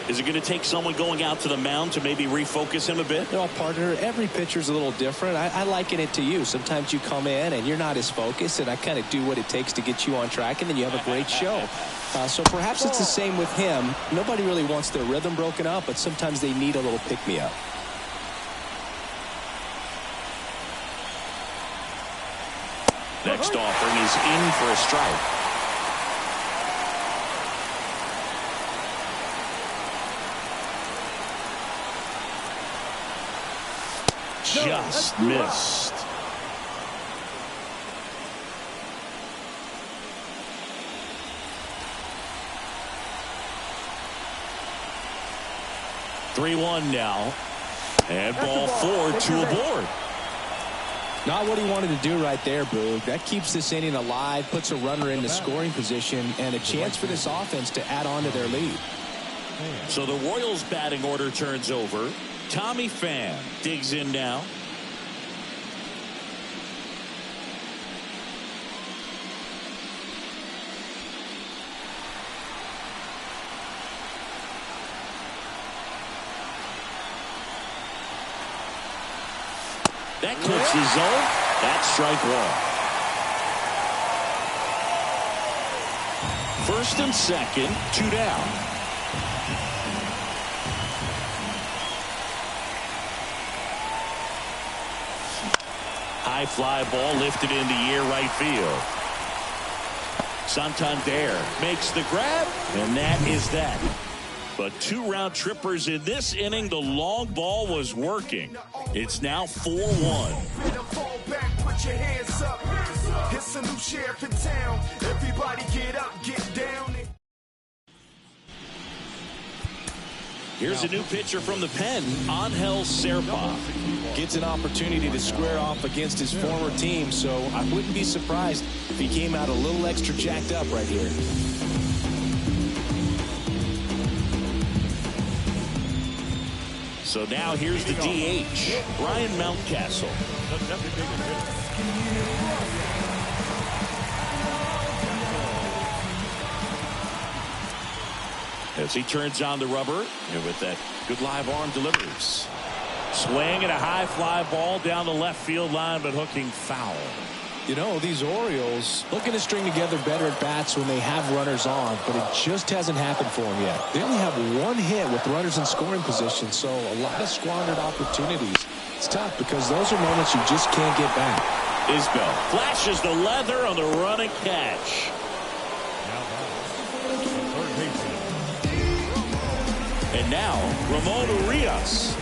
Is it going to take someone going out to the mound to maybe refocus him a bit? You know, partner, every pitcher's a little different. I liken it to you. Sometimes you come in and you're not as focused, and I kind of do what it takes to get you on track, and then you have a great show. So perhaps it's the same with him. Nobody really wants their rhythm broken up, but sometimes they need a little pick-me-up. Next offering is in for a strike. Just missed. Three-1 now. And ball 4, 2 aboard. Not what he wanted to do right there, Boog. That keeps this inning alive, puts a runner into scoring position, and a chance for this offense to add on to their lead. So the Royals batting order turns over. Tommy Pham digs in now. That clips the zone. That's strike one. First and second, 2 down. High fly ball lifted in the air, right field. Santander makes the grab, and that is that. But 2 round trippers in this inning. The long ball was working. It's now 4-1. It's a new sheriff in town. Everybody get up, get down. Here's a new pitcher from the pen, Angel Serpa. Gets an opportunity to square off against his former team, so I wouldn't be surprised if he came out a little extra jacked up right here. So now here's the DH, Ryan Mountcastle. As he turns on the rubber, and with that good live arm delivers. Swing and a high fly ball down the left field line, but hooking foul. You know, these Orioles looking to string together better at bats when they have runners on, but it just hasn't happened for them yet. They only have 1 hit with runners in scoring position, so a lot of squandered opportunities. It's tough because those are moments you just can't get back. Isbell flashes the leather on the running catch. And now, Ramon Urias.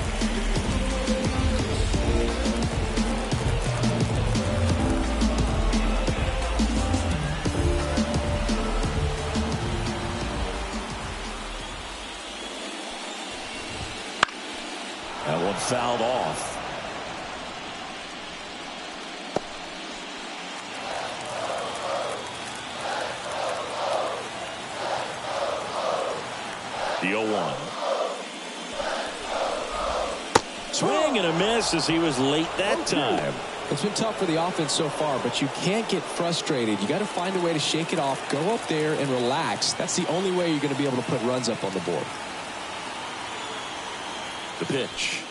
That one fouled off. The 0-1. Swing and a miss as he was late that time. It's been tough for the offense so far, but you can't get frustrated. You got to find a way to shake it off, go up there and relax. That's the only way you're going to be able to put runs up on the board. The pitch.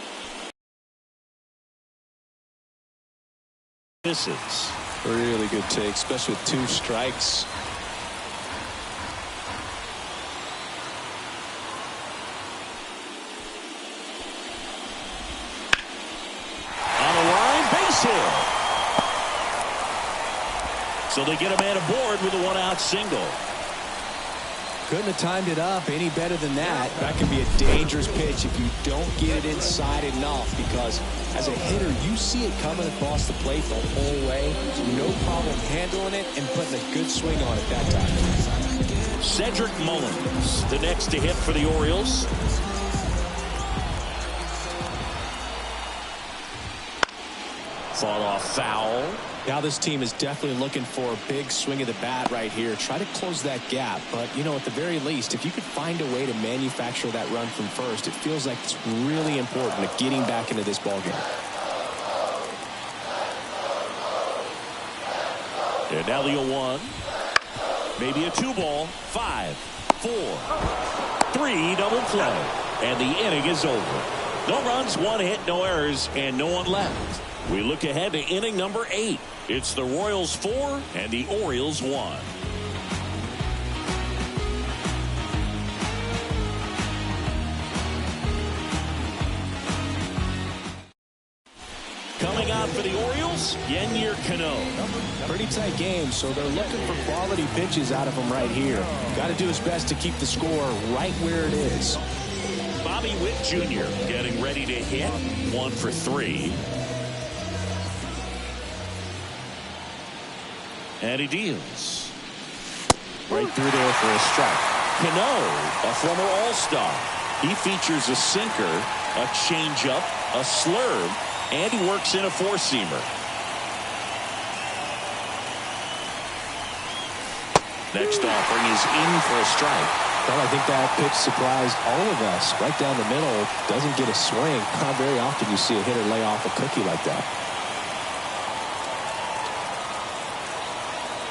Misses. Really good take, especially with 2 strikes. So they get a man aboard with a 1-out single. Couldn't have timed it up any better than that. That can be a dangerous pitch if you don't get it inside enough, because as a hitter, you see it coming across the plate the whole way. No problem handling it and putting a good swing on it that time. Cedric Mullins, the next to hit for the Orioles. Fought off foul. Now this team is definitely looking for a big swing of the bat right here. Try to close that gap. But, you know, at the very least, if you could find a way to manufacture that run from first, it feels like it's really important to getting back into this ballgame. And now the 0-1. Maybe a 2-ball. 5, 4, 3, double play. And the inning is over. No runs, 1 hit, no errors, and no one left. We look ahead to inning number 8. It's the Royals 4 and the Orioles 1. Coming out for the Orioles, Yennier Cano. Pretty tight game, so they're looking for quality pitches out of him right here. Got to do his best to keep the score right where it is. Bobby Witt Jr. getting ready to hit. 1 for 3. And he deals. Right through there for a strike. Cano, a former All-Star. He features a sinker, a changeup, a slurve, and he works in a 4-seamer. Next offering is in for a strike. Well, I think that pitch surprised all of us. Right down the middle, doesn't get a swing. Not very often you see a hitter lay off a cookie like that.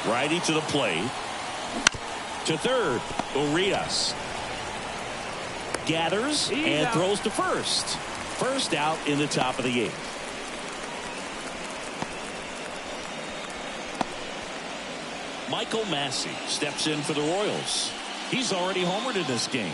Righty to the plate. To third, Urias. Gathers and throws to first. First out in the top of the 8th. Michael Massey steps in for the Royals. He's already homered in this game.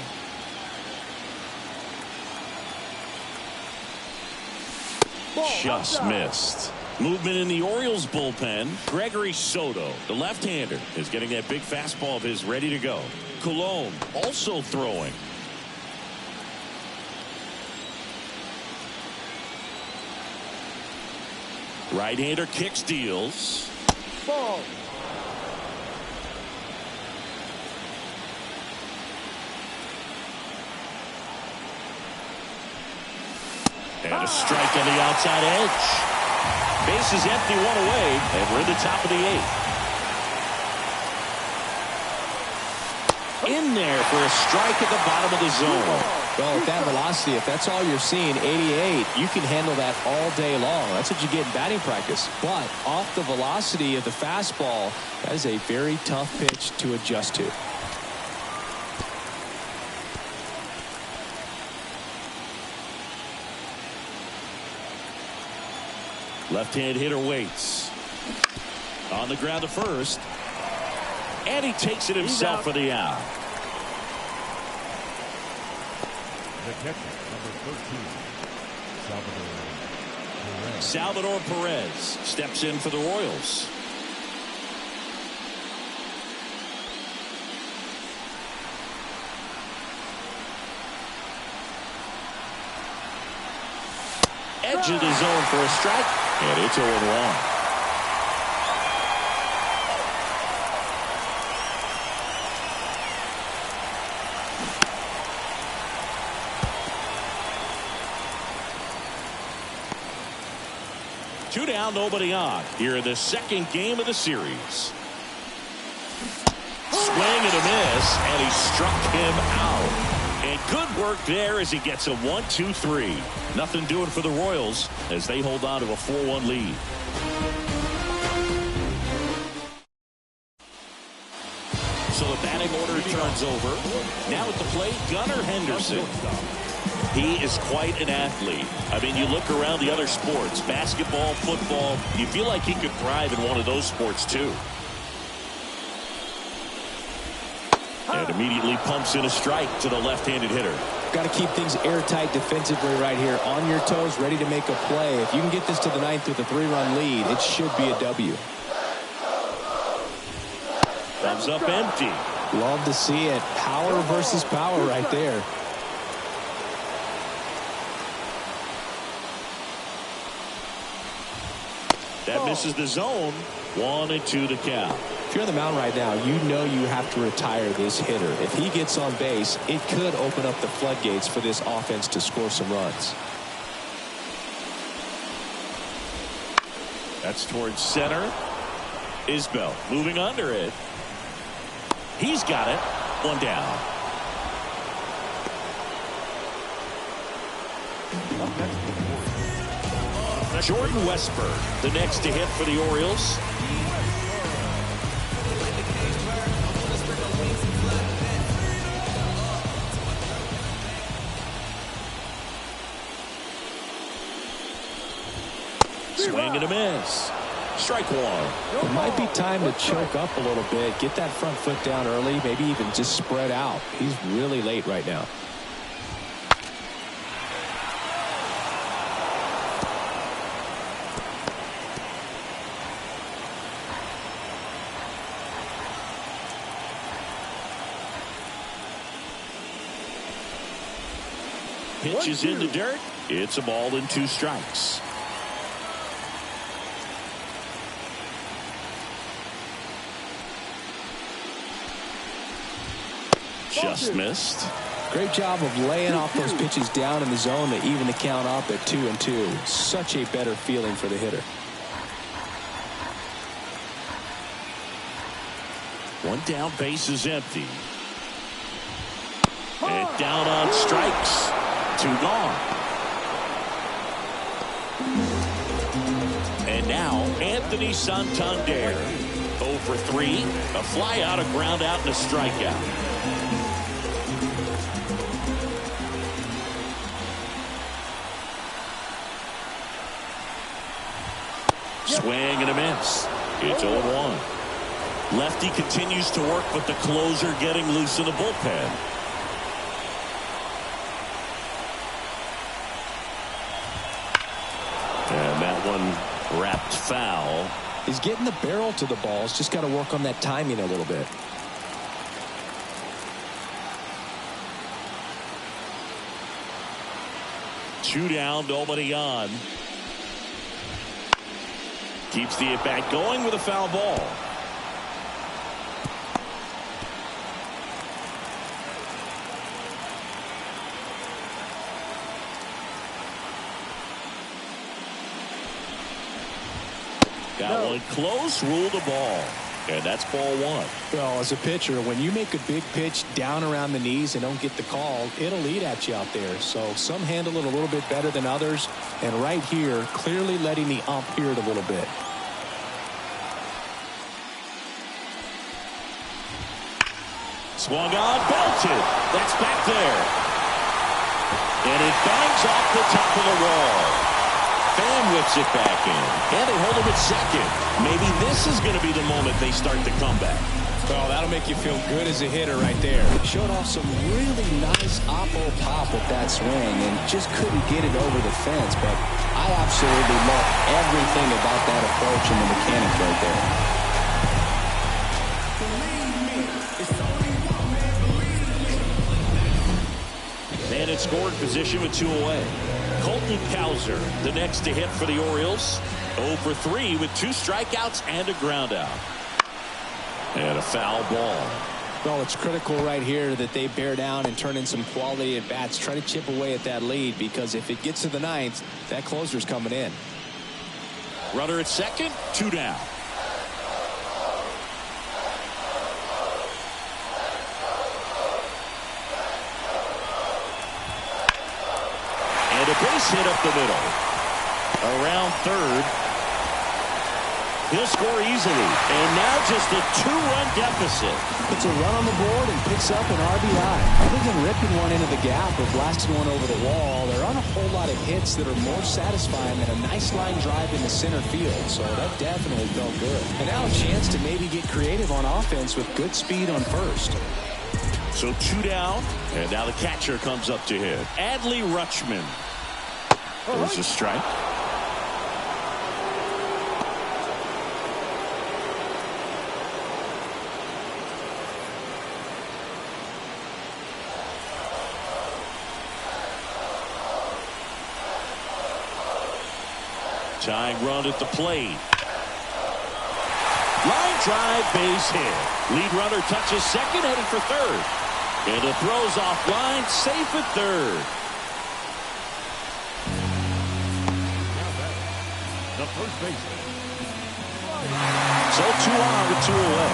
Just missed. Movement in the Orioles bullpen. Gregory Soto, the left-hander, is getting that big fastball of his ready to go. Cologne also throwing. Right-hander kicks, deals. Ball. And a strike on the outside edge. Base is empty, one away, and we're in the top of the 8th. In there for a strike at the bottom of the zone. Well, with that velocity, if that's all you're seeing, 88, you can handle that all day long. That's what you get in batting practice. But off the velocity of the fastball, that is a very tough pitch to adjust to. Left-hand hitter waits. On the ground to first. And he takes it himself for the out. The catcher, number 13, Salvador Perez steps in for the Royals. Edge of the zone for a strike. And it's 0-1. Two down, nobody on. Here in the second game of the series. Swing and a miss, and he struck him out. And good work there as he gets a 1-2-3. Nothing doing for the Royals as they hold on to a 4-1 lead. So the batting order turns over. Now at the plate, Gunnar Henderson. He is quite an athlete. I mean, you look around the other sports, basketball, football, you feel like he could thrive in one of those sports too. And immediately pumps in a strike to the left-handed hitter. Got to keep things airtight defensively right here. On your toes, ready to make a play. If you can get this to the 9th with a 3-run lead, it should be a W. Thumbs up empty. Love to see it. Power versus power right there. That misses the zone. 1-2 the count. If you're on the mound right now, you know you have to retire this hitter. If he gets on base, it could open up the floodgates for this offense to score some runs. That's towards center. Isbell moving under it. He's got it. One down. Jordan Westburg, the next to hit for the Orioles. Swing and a miss. Strike one. It might be time to choke up a little bit. Get that front foot down early. Maybe even just spread out. He's really late right now. Pitch is in the dirt. It's a ball and 2 strikes. Just missed. Great job of laying off those pitches down in the zone to even the count up at 2-2. Such a better feeling for the hitter. One down, base is empty. And down on strikes. 2 gone. And now Anthony Santander. 0 for 3. A fly out, a ground out, and a strikeout. Swing and a miss. It's 0-1. Lefty continues to work, but the closer getting loose in the bullpen. And that one wrapped foul. He's getting the barrel to the balls. Just got to work on that timing a little bit. Two down, nobody on. Keeps the at-bat going with a foul ball. Got one close, ruled a ball. And that's ball one. Well, as a pitcher, when you make a big pitch down around the knees and don't get the call, it'll eat at you out there. So some handle it a little bit better than others. And right here, clearly letting the ump hear it a little bit. Swung on, belted. That's back there. And it bangs off the top of the wall. Fan whips it back in. And they hold him at second. Maybe this is going to be the moment they start the comeback. Well, that'll make you feel good as a hitter right there. Showed off some really nice oppo pop with that swing and just couldn't get it over the fence. But I absolutely love everything about that approach and the mechanics right there. Man in scoring position with 2 away. Colton Cowser, the next to hit for the Orioles. 0 for 3 with 2 strikeouts and a ground out. And a foul ball. Well, it's critical right here that they bear down and turn in some quality at bats. Try to chip away at that lead, because if it gets to the 9th, that closer's coming in. Runner at second, 2 down. And a base hit up the middle. Around third. He'll score easily. And now just a 2-run deficit. Puts a run on the board and picks up an RBI. Other than ripping one into the gap or blasting one over the wall, there aren't a whole lot of hits that are more satisfying than a nice line drive in the center field. So that definitely felt good. And now a chance to maybe get creative on offense with good speed on first. So 2 down. And now the catcher comes up to hit. Adley Rutschman. There's a strike. Tying run at the plate. Line drive, base hit. Lead runner touches second, headed for third. And the throw's off line, safe at third. The first baseman. So 2 on with 2 away.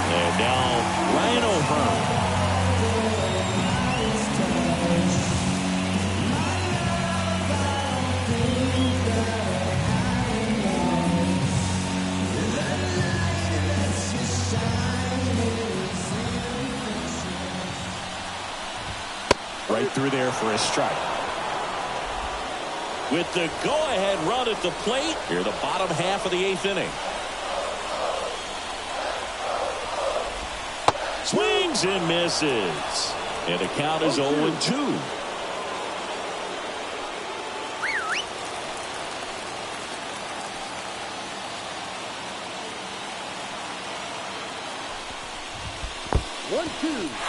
And now Ryan O'Hearn. Right through there for a strike. With the go-ahead run at the plate, here the bottom half of the 8th inning. Swings and misses. And the count is 0-2.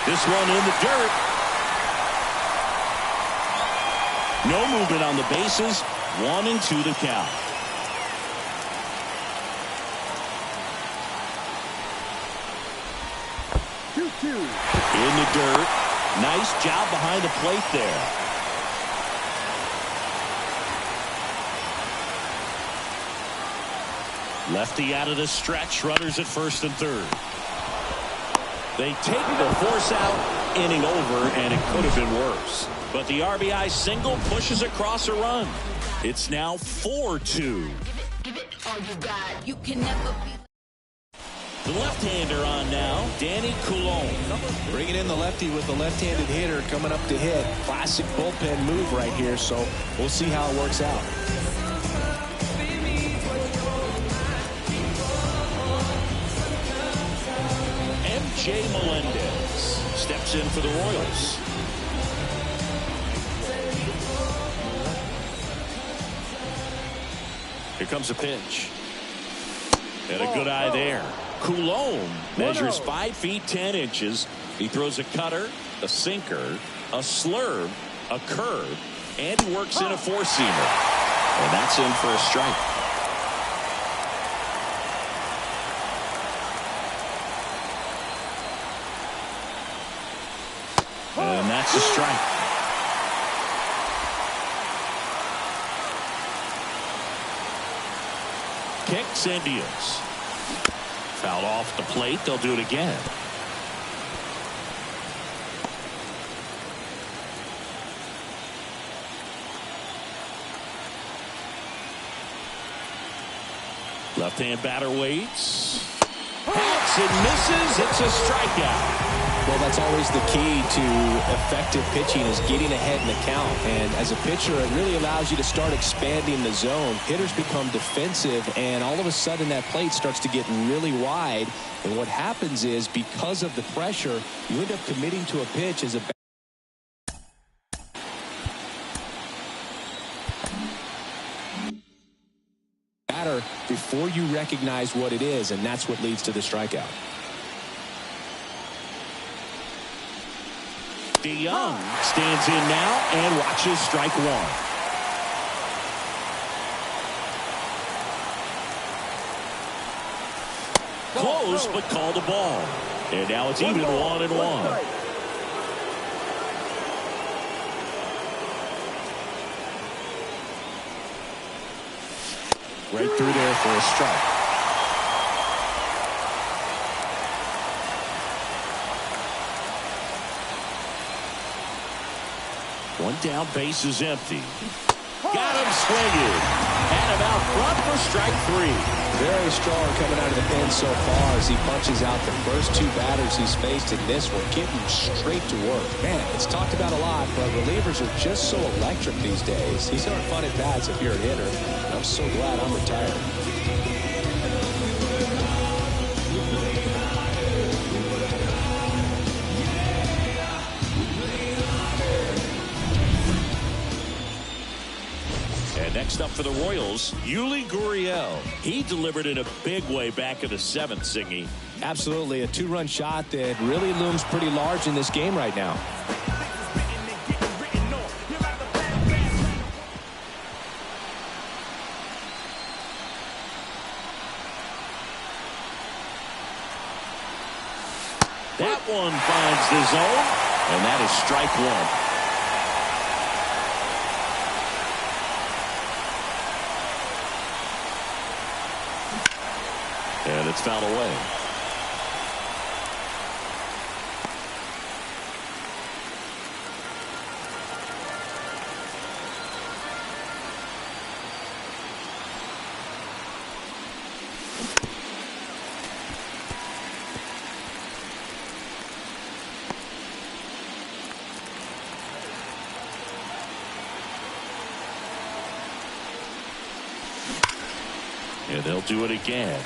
This one in the dirt. No movement on the bases. 1-2 the count. In the dirt. Nice job behind the plate there. Lefty out of the stretch. Runners at first and third. They take the force out. Inning over, and it could have been worse. But the RBI single pushes across a run. It's now 4-2. The left-hander on now, Danny Coulomb. Bringing in the lefty with the left-handed hitter coming up to hit. Classic bullpen move right here, so we'll see how it works out. Jay Melendez steps in for the Royals. Here comes a pitch. And a good eye there. Coulomb measures 5 feet 10 inches. He throws a cutter, a sinker, a slurve, a curve, and he works in a four-seamer. And that's in for a strike. And that's a strike. Kicks and deals. Fouled off the plate. They'll do it again. Left-hand batter waits. Hits and misses. It's a strikeout. Well, that's always the key to effective pitching, is getting ahead in the count. And as a pitcher, it really allows you to start expanding the zone. Hitters become defensive, and all of a sudden that plate starts to get really wide. And what happens is, because of the pressure, you end up committing to a pitch as a batter before you recognize what it is, and that's what leads to the strikeout. DeYoung stands in now and watches strike one. Close, but called a ball. And now it's even 1-1. Right through there for a strike. One down, base is empty. Got him swinging. Had him out front for strike three. Very strong coming out of the pen so far as he punches out the first two batters he's faced in this one, getting straight to work. Man, it's talked about a lot, but relievers are just so electric these days. These aren't fun at bats if you're a hitter. I'm so glad I'm retired. Next up for the Royals, Yuli Gurriel. He delivered in a big way back in the 7th, Singy. Absolutely, a 2-run shot that really looms pretty large in this game right now. That one finds the zone, and that is strike one. And it's fouled away. And they'll do it again.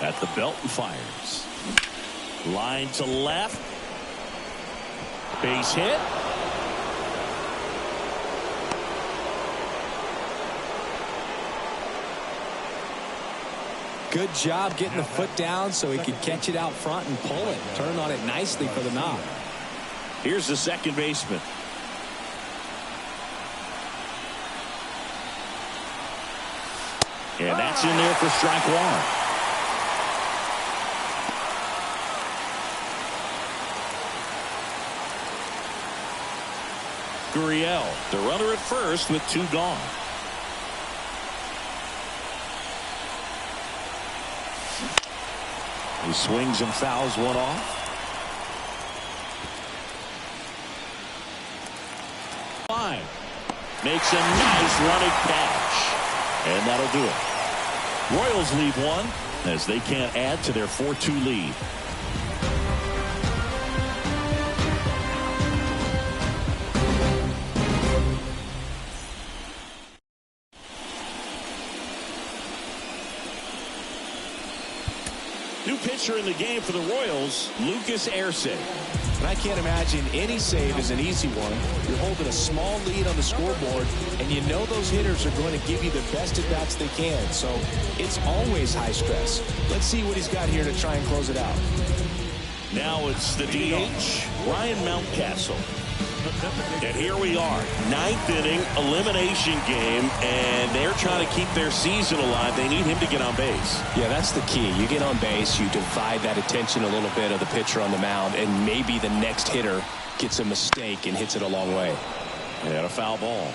At the belt and fires. Line to left. Base hit. Good job getting the foot down so he could catch it out front and pull it. Turn on it nicely for the knock. Here's the second baseman. And that's in there for strike one. Gurriel, the runner at first with 2 gone. He swings and fouls one off. Fine. Makes a nice running catch. And that'll do it. Royals leave one as they can't add to their 4-2 lead. New pitcher in the game for the Royals, Lucas Erceg. And I can't imagine any save is an easy one. You're holding a small lead on the scoreboard, and you know those hitters are going to give you the best at-bats they can. So it's always high stress. Let's see what he's got here to try and close it out. Now it's the DH, Ryan Mountcastle. And here we are, ninth inning elimination game, and they're trying to keep their season alive. They need him to get on base. Yeah, that's the key. You get on base, you divide that attention a little bit of the pitcher on the mound, and maybe the next hitter gets a mistake and hits it a long way. And a foul ball.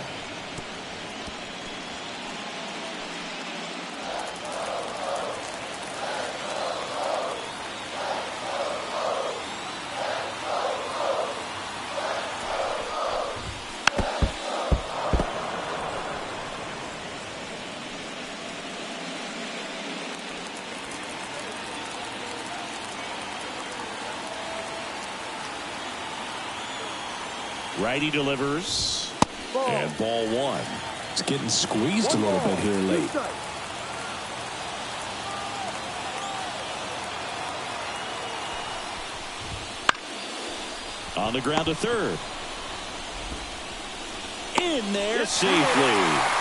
Righty delivers. And ball one. It's getting squeezed a little bit here late. On the ground to third. In there safely.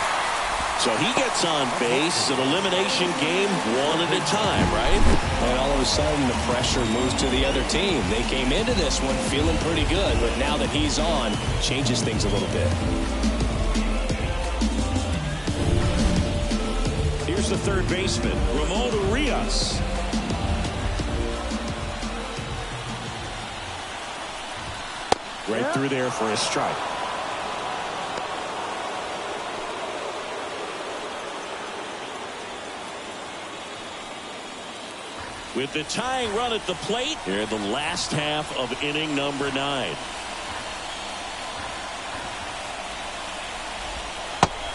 So he gets on base. An elimination game, one at a time, right? And all of a sudden the pressure moves to the other team. They came into this one feeling pretty good, but now that he's on, changes things a little bit. Here's the third baseman, Ramon Urias. Right through there for a strike. With the tying run at the plate, here in the last half of inning number 9.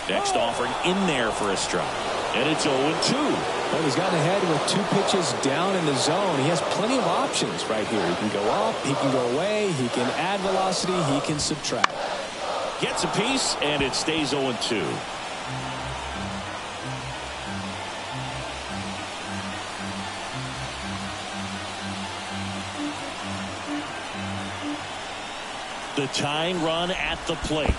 Next offering in there for a strike. And it's 0-2. Well, he's gotten ahead with 2 pitches down in the zone. He has plenty of options right here. He can go up, he can go away, he can add velocity, he can subtract. Gets a piece, and it stays 0-2. The tying run at the plate.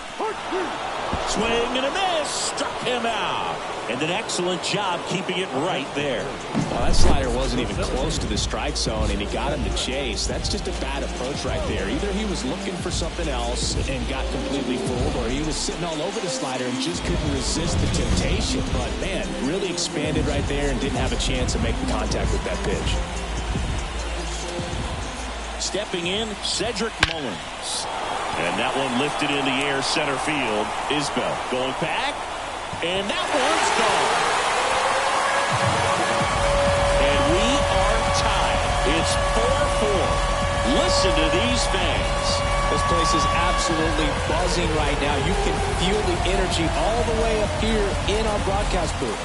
Swing and a miss. Struck him out. And an excellent job keeping it right there. Well, that slider wasn't even close to the strike zone, and he got him to chase. That's just a bad approach right there. Either he was looking for something else and got completely fooled, or he was sitting all over the slider and just couldn't resist the temptation. But, man, really expanded right there and didn't have a chance of making contact with that pitch. Stepping in, Cedric Mullins. And that one lifted in the air center field. Isbell going back. And that one's gone. And we are tied. It's 4-4. Listen to these fans. This place is absolutely buzzing right now. You can feel the energy all the way up here in our broadcast booth.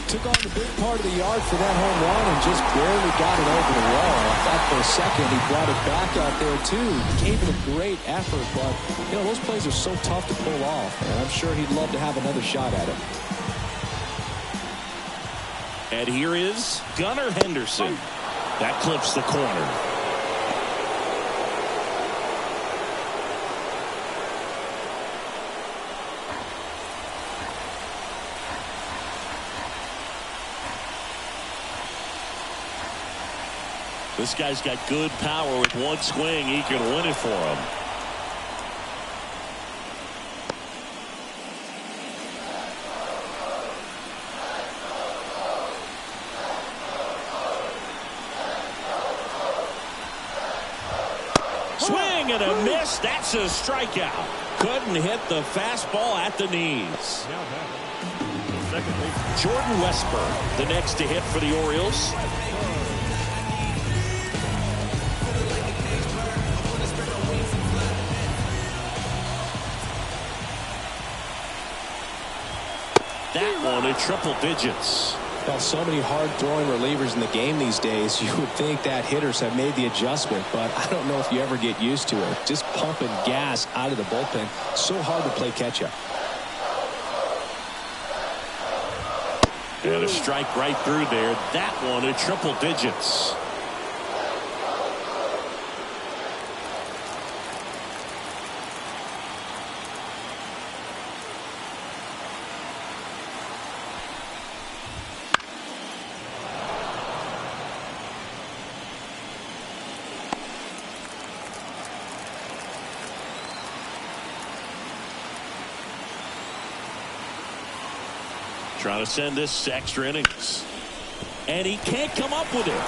Took on the big part of the yard for that home run and just barely got it over the wall. I thought for a second he brought it back out there too. Gave it a great effort, but you know those plays are so tough to pull off, and I'm sure he'd love to have another shot at it. And here is Gunnar Henderson. That clips the corner. This guy's got good power. With one swing, he can win it for him. Swing and a miss. That's a strikeout. Couldn't hit the fastball at the knees. Jordan Westburg, the next to hit for the Orioles. That one in triple digits. Well, so many hard-throwing relievers in the game these days, you would think that hitters have made the adjustment, but I don't know if you ever get used to it. Just pumping gas out of the bullpen. So hard to play catch-up. And a strike right through there. That one at triple digits. Trying to send this to extra innings. And he can't come up with it.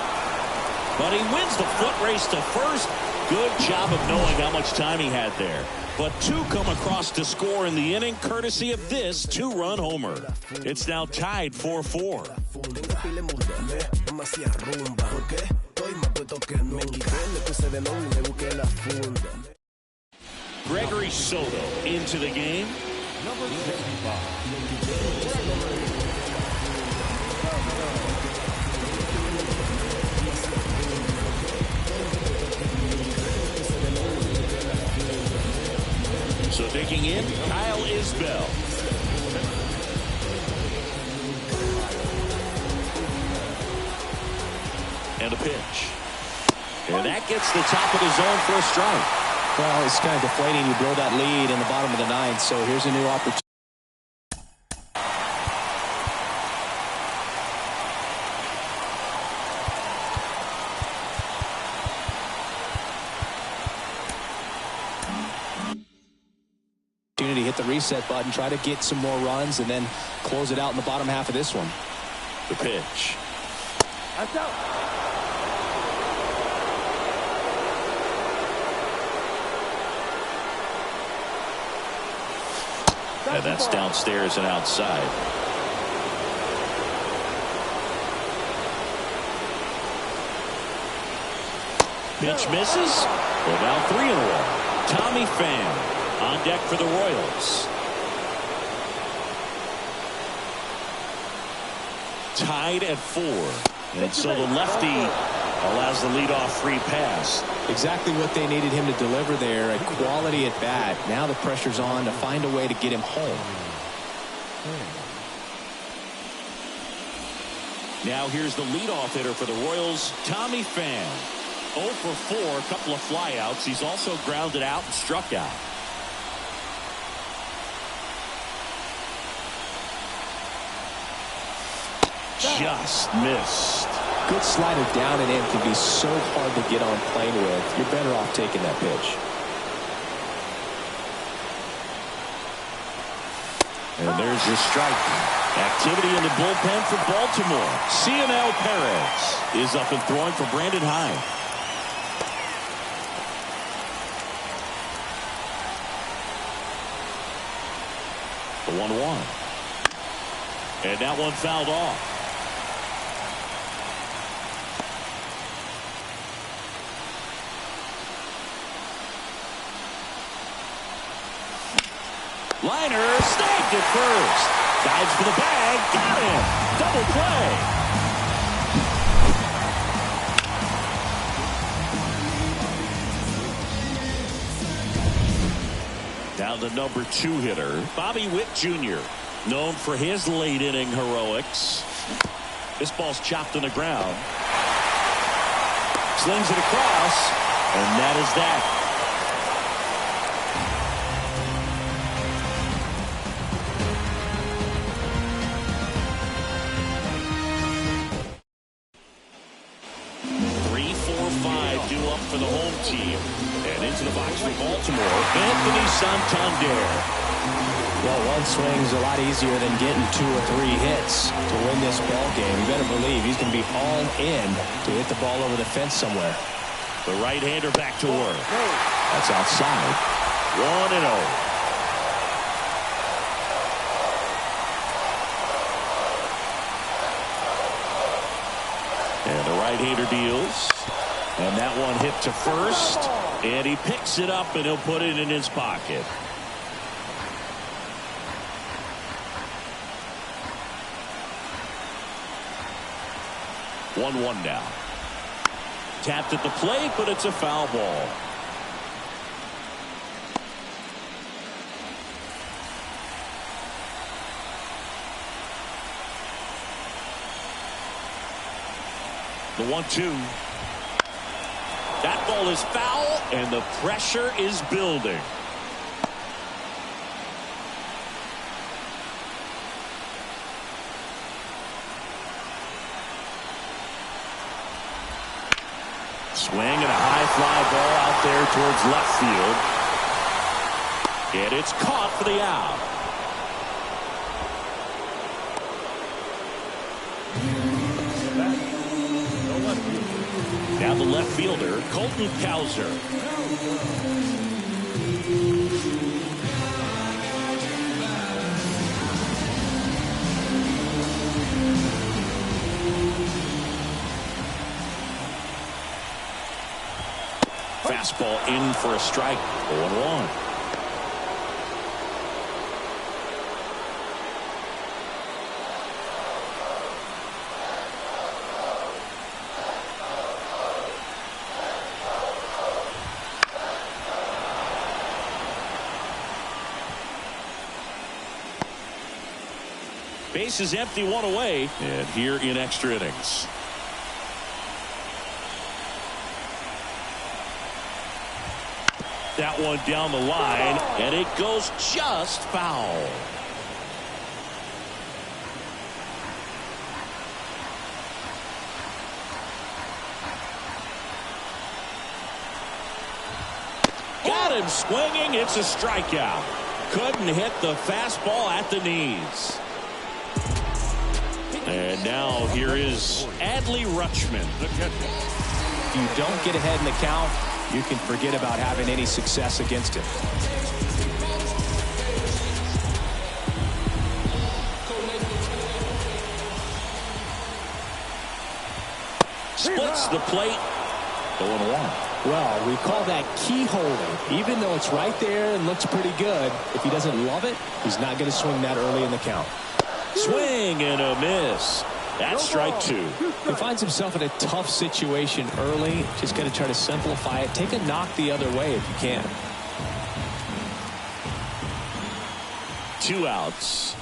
But he wins the foot race to first. Good job of knowing how much time he had there. But two come across to score in the inning courtesy of this two-run homer. It's now tied 4-4. Gregory Soto into the game. Number 65. So digging in, Kyle Isbell. And a pitch. And that gets the top of the zone for a strike. Well, it's kind of deflating. You blow that lead in the bottom of the ninth, so here's a new opportunity. Hit the reset button, try to get some more runs, and then close it out in the bottom half of this one. The pitch. That's out. And that's downstairs and outside. Pitch misses. We're down 3 in a row. Tommy Pham on deck for the Royals. Tied at 4. And so the lefty allows the leadoff free pass. Exactly what they needed him to deliver there. A quality at bat. Now the pressure's on to find a way to get him home. Now here's the leadoff hitter for the Royals, Tommy Pham. 0 for 4, a couple of flyouts. He's also grounded out and struck out. Just missed. Good slider down and in can be so hard to get on plane with. You're better off taking that pitch. And there's your strike. Activity in the bullpen for Baltimore. CNL Perez is up and throwing for Brandon Hyde. The 1-1. And that one fouled off. Liner snagged it first. Dives for the bag. Got him. Double play. Now the number 2 hitter, Bobby Witt Jr., known for his late inning heroics. This ball's chopped on the ground. Slings it across, and that is that. For the home team. And into the box for Baltimore, Anthony Santander. Well, one swing's a lot easier than getting 2 or 3 hits to win this ball game. You better believe he's going to be all in to hit the ball over the fence somewhere. The right-hander back to work. That's outside. 1-0. And the right-hander deals. And that one hit to first, and he picks it up, and he'll put it in his pocket. 1-1 now. Tapped at the plate, but it's a foul ball. The 1-2. That ball is foul, and the pressure is building. Swing and a high fly ball out there towards left field. And it's caught for the out. Now the left fielder, Colton Cowser. Fastball in for a strike. 0-1. Base is empty, one away, and here in extra innings. That one down the line, and it goes just foul. Got him swinging. It's a strikeout. Couldn't hit the fastball at the knees. And now here is Adley Rutschman, the catcher. If you don't get ahead in the count, you can forget about having any success against him. Splits the plate. 0-1. Well, we call that key holding. Even though it's right there and looks pretty good, if he doesn't love it, he's not going to swing that early in the count. Swing and a miss. That's strike two. He finds himself in a tough situation early. Just got to try to simplify it. Take a knock the other way if you can. 2 outs.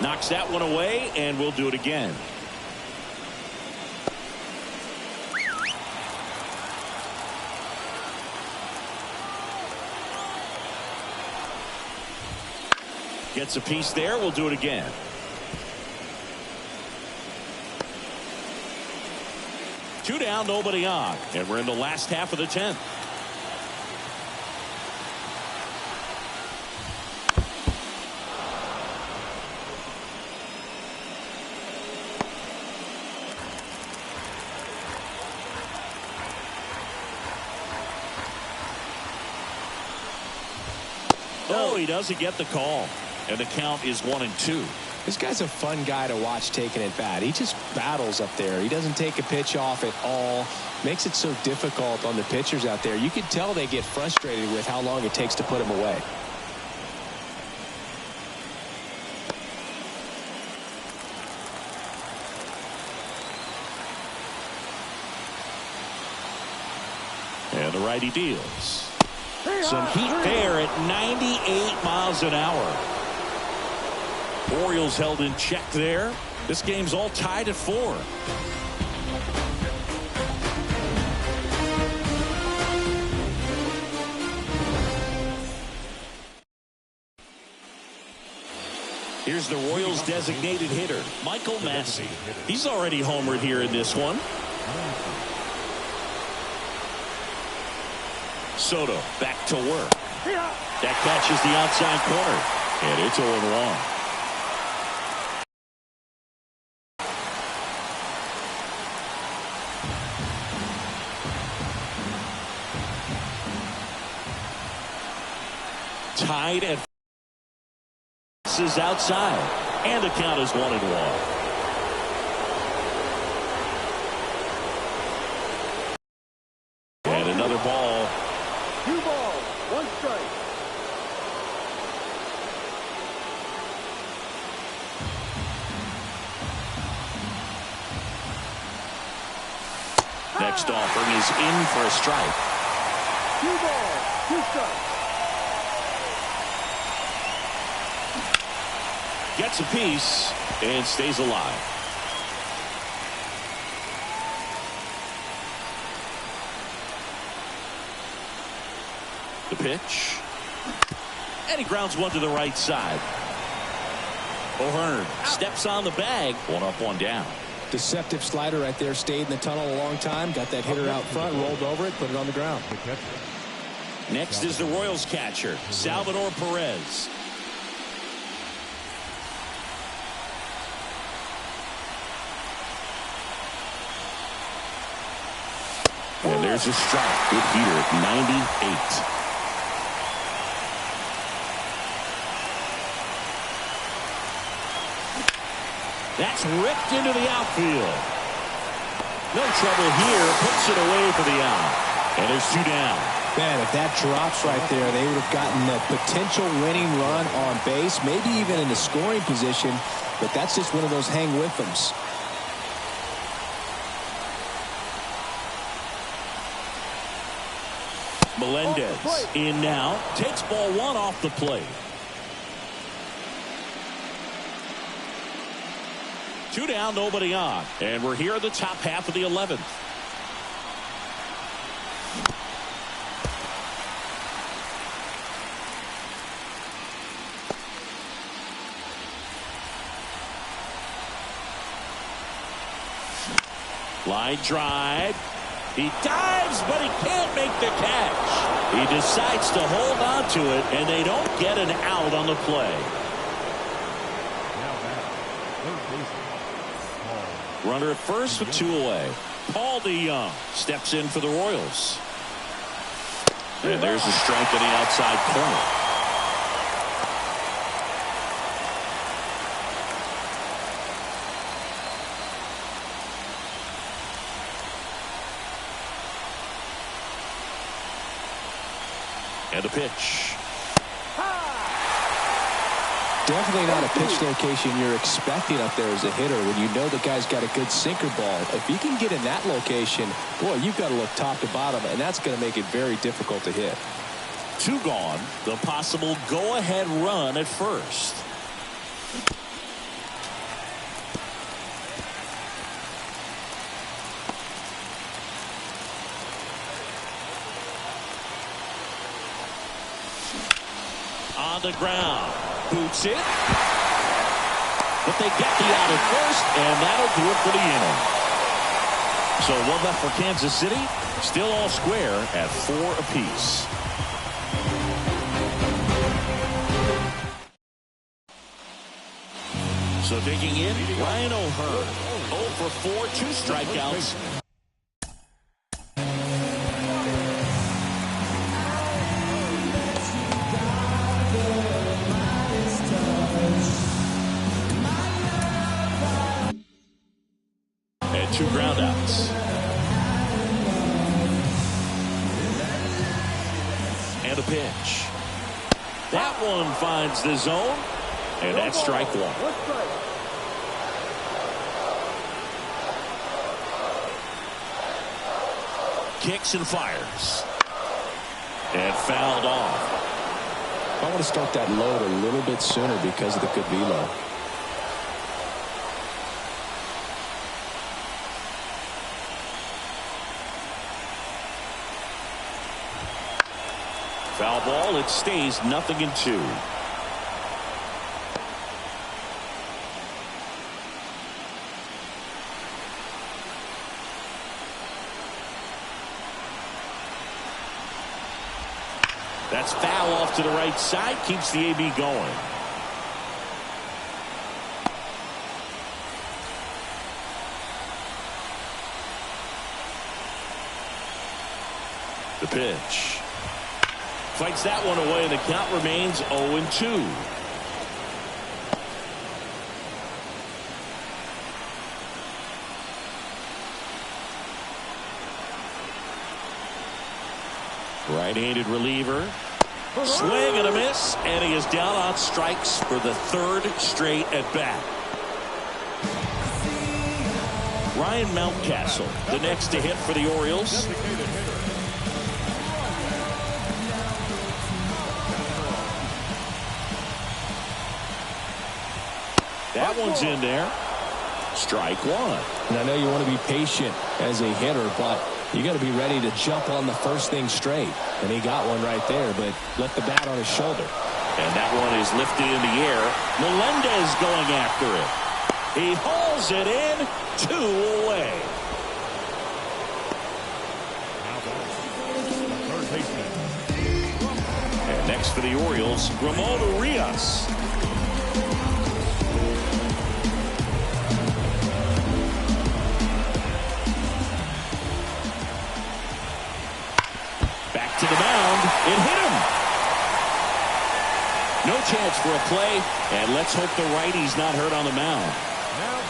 Knocks that one away, and we'll do it again. Gets a piece there. We'll do it again. Two down, nobody on, and we're in the last half of the 10th. Oh, he doesn't get the call, and the count is 1-2. This guy's a fun guy to watch taking it bat. He just battles up there. He doesn't take a pitch off at all. Makes it so difficult on the pitchers out there. You can tell they get frustrated with how long it takes to put him away. And the righty deals. Some heat there at 98 miles an hour. Orioles held in check there. This game's all tied at 4. Here's the Royals designated hitter, Michael Massey. He's already homered here in this one. Soto back to work. That catches the outside corner, and it's 0-1. Tied at is outside, and the count is 1-1. And another ball. 2 balls, 1 strike. Next offering is in for a strike. 2 balls, 2 strikes. Gets a piece and stays alive. The pitch. And he grounds one to the right side. O'Hearn steps on the bag. 1 up, 1 down. Deceptive slider right there. Stayed in the tunnel a long time. Got that hitter out front. Rolled over it. Put it on the ground. Next is the Royals catcher, Salvador Perez. And there's a strike. Good heater at 98. That's ripped into the outfield. No trouble here. Puts it away for the out. And there's 2 down. Man, if that drops right there, they would have gotten a potential winning run on base, maybe even in the scoring position. But that's just one of those hang with thems. Melendez in now. Takes ball 1 off the plate. 2 down, nobody on. And we're here at the top half of the 11th. Line drive. He dives, but he can't make the catch. He decides to hold on to it, and they don't get an out on the play. Runner at first with 2 away. Paul DeYoung steps in for the Royals. And there's a strike on the outside corner. And a pitch. Definitely not a pitch location you're expecting up there as a hitter when you know the guy's got a good sinker ball. If you can get in that location, boy, you've got to look top to bottom, and that's going to make it very difficult to hit. 2 gone. The possible go-ahead run at first. On the ground. Boots it. But they get the out at first, and that'll do it for the inning. So 1 left for Kansas City. Still all square at 4 apiece. So digging in, Ryan O'Hearn. 0 for 4, 2 strikeouts. And 2 groundouts. And a pitch. That one finds the zone. And that's strike 1. 1 strike. Kicks and fires. And fouled off. I want to start that load a little bit sooner because of the good velo. Foul ball. It stays 0-2. That's foul off to the right side. Keeps the AB going. The pitch. Fights that one away, and the count remains 0-2. Right-handed reliever. Swing and a miss, and he is down on strikes for the 3rd straight at bat. Ryan Mountcastle, the next to hit for the Orioles. That one's in there. Strike one. And I know you want to be patient as a hitter, but you got to be ready to jump on the first thing straight. And he got one right there, but left the bat on his shoulder. And that one is lifted in the air. Melendez going after it. He hauls it in. 2 away. And next for the Orioles, Ramon Urias. Back to the mound. It hit him. No chance for a play, and let's hope the righty's not hurt on the mound.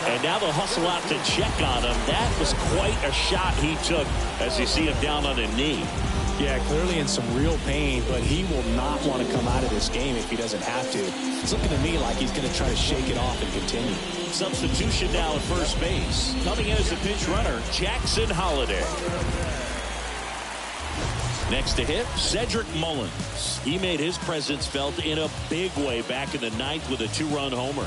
And now they'll hustle out to check on him. That was quite a shot he took as you see him down on a knee. Yeah, clearly in some real pain, but he will not want to come out of this game if he doesn't have to. It's looking to me like he's going to try to shake it off and continue. Substitution now at first base. Coming in as a pinch runner, Jackson Holliday. Next to hit, Cedric Mullins. He made his presence felt in a big way back in the 9th with a 2-run homer.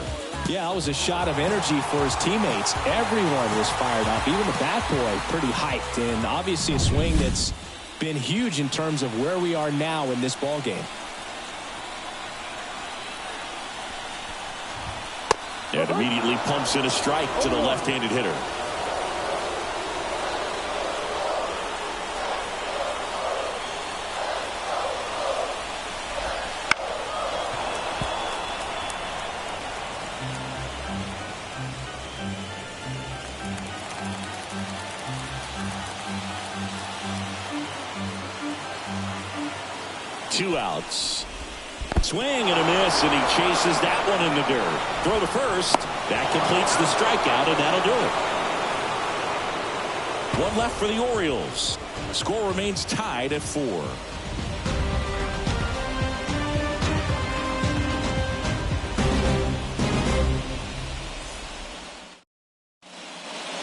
Yeah, it was a shot of energy for his teammates. Everyone was fired up, even the bat boy pretty hyped, and obviously a swing that's been huge in terms of where we are now in this ball game. And immediately pumps in a strike to the left-handed hitter. Two outs. Swing and a miss, and he chases that one in the dirt. Throw to first. That completes the strikeout, and that'll do it. One left for the Orioles. Score remains tied at 4.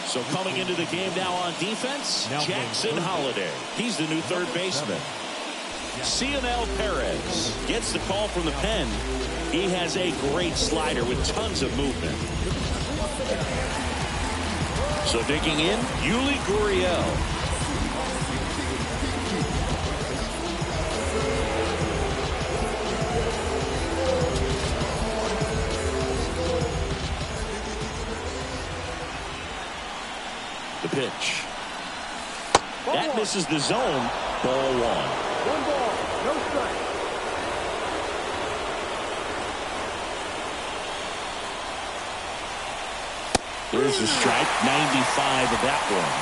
So coming into the game now on defense, Jackson Holliday. He's the new third baseman. Cionel Perez gets the call from the pen. He has a great slider with tons of movement. So digging in, Yuli Gurriel. The pitch. That misses the zone. Ball 1. 1 ball, no strike. There's a strike. 95 of that one.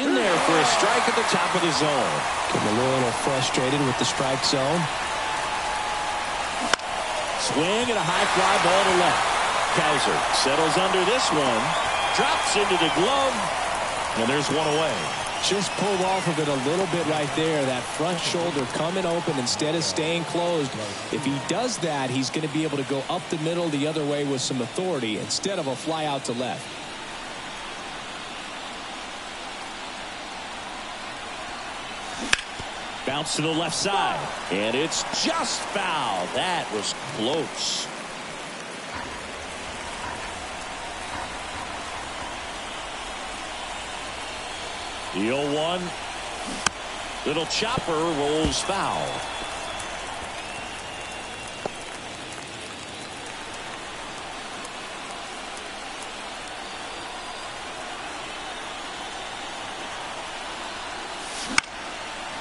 In there for a strike at the top of the zone. Getting a little frustrated with the strike zone. Swing and a high fly ball to left. Kaiser settles under this one, drops into the glove, and there's one away. Just pulled off of it a little bit right there. That front shoulder coming open instead of staying closed. If he does that, he's going to be able to go up the middle the other way with some authority instead of a fly out to left. Bounce to the left side, and it's just foul. That was close. The 0-1. Little chopper rolls foul.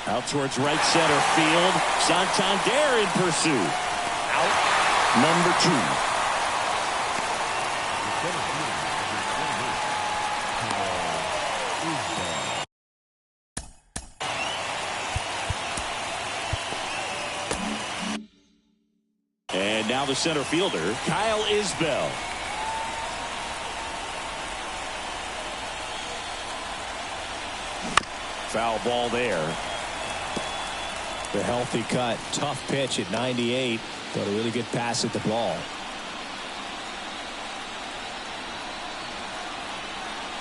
Out towards right center field. Santander in pursuit. Out number 2. And now the center fielder, Kyle Isbell. Foul ball there. The healthy cut. Tough pitch at 98, but a really good pass at the ball.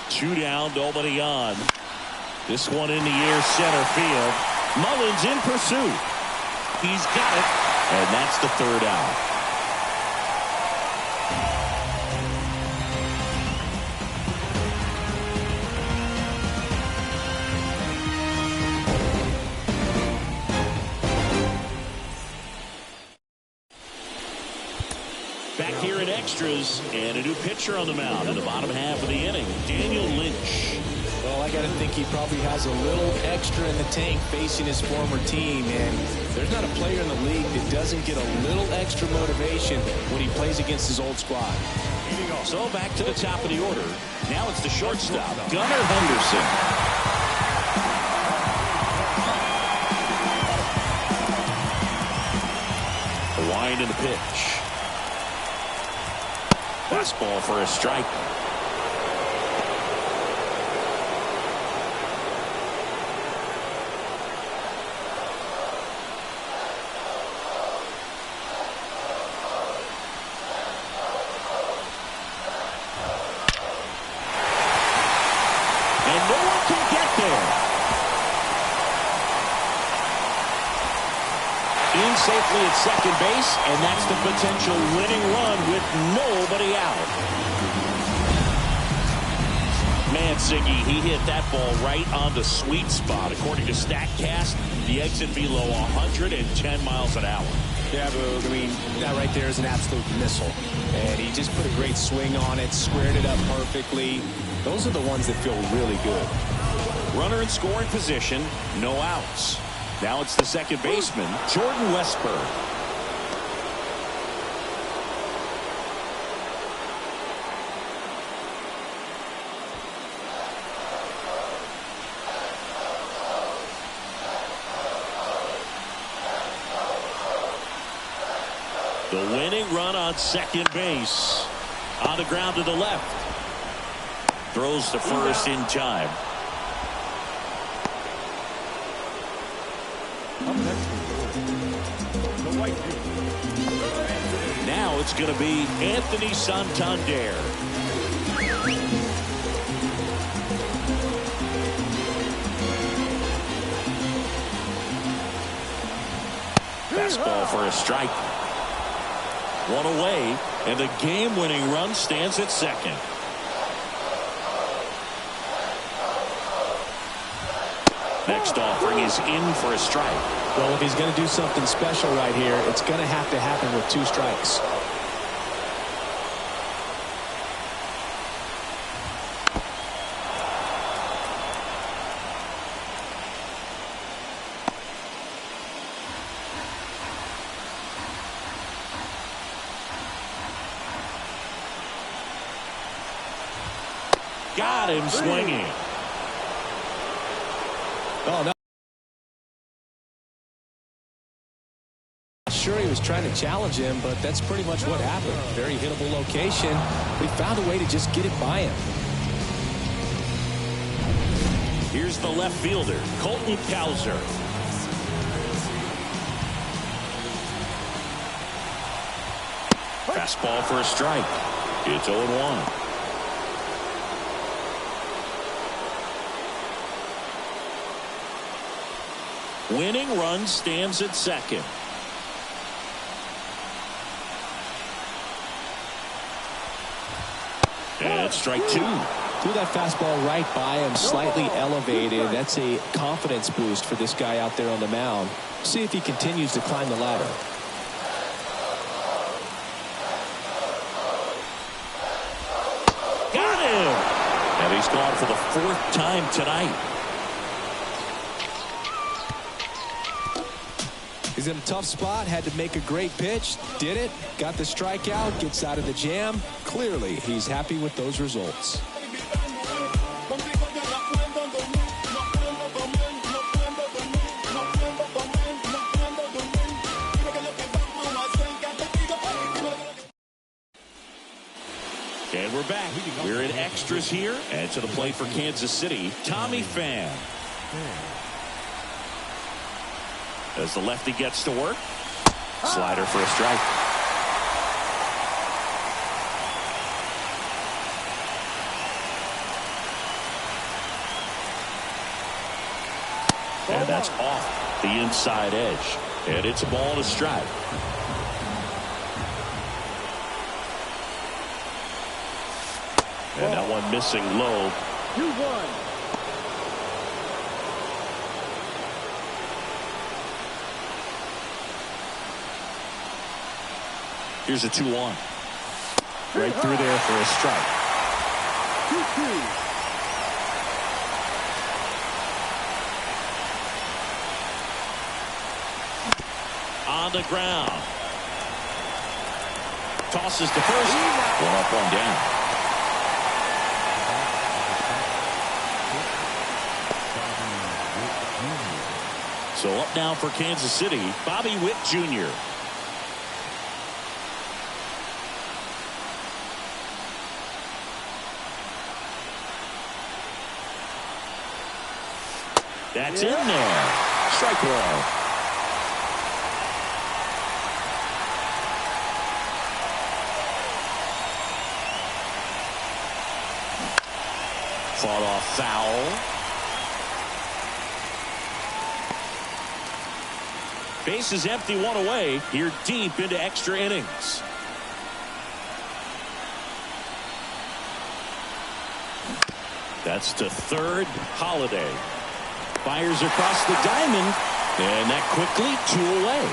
2 down, nobody on. This one in the air, center field. Mullins in pursuit. He's got it, and that's the 3rd out. Back here in extras, and a new pitcher on the mound in the bottom half of the inning, Daniel Lynch. Well, I got to think he probably has a little extra in the tank facing his former team, and there's not a player in the league that doesn't get a little extra motivation when he plays against his old squad. So back to the top of the order. Now it's the shortstop, Gunnar Henderson. A wind in the pitch. Fastball for a strike. And no one can get there. In safely at second base, and that's the potential winning run with nobody out. Man, Siggy, he hit that ball right on the sweet spot. According to StatCast, the exit below 110 miles an hour. Yeah, but I mean, that right there is an absolute missile. And he just put a great swing on it, squared it up perfectly. Those are the ones that feel really good. Runner in scoring position, no outs. Now it's the second baseman, Jordan Westburg. The winning run on second base. On the ground to the left. Throws to first in time. Now it's going to be Anthony Santander. Fastball for a strike. One away, and the game-winning run stands at second. Next offering is in for a strike. Well, if he's going to do something special right here, it's going to have to happen with 2 strikes. Got him swinging. Oh, no. Sure, he was trying to challenge him, but that's pretty much what happened. Very hittable location, but he found a way to just get it by him. Here's the left fielder, Colton Cowser. Fastball for a strike. It's 0-1. Winning run stands at second. And strike 2. Threw that fastball right by him, slightly elevated. That's a confidence boost for this guy out there on the mound. See if he continues to climb the ladder. Got him! And he's gone for the 4th time tonight. He's in a tough spot, had to make a great pitch, did it, got the strikeout, gets out of the jam. Clearly, he's happy with those results. And we're back. We're in extras here. And to the plate for Kansas City, Tommy Pham. As the lefty gets to work. Slider for a strike. And that's off the inside edge. And it's a ball and a strike. And that one missing low. 2-1. Here's a 2-1. Right through there for a strike. 2-2. On the ground. Tosses to first. One up, one down. So up now for Kansas City, Bobby Witt Jr. That's in there. Strike one. Fought off foul. Base is empty, one away. Here deep into extra innings. That's to third. Holiday fires across the diamond, and that quickly 2 away.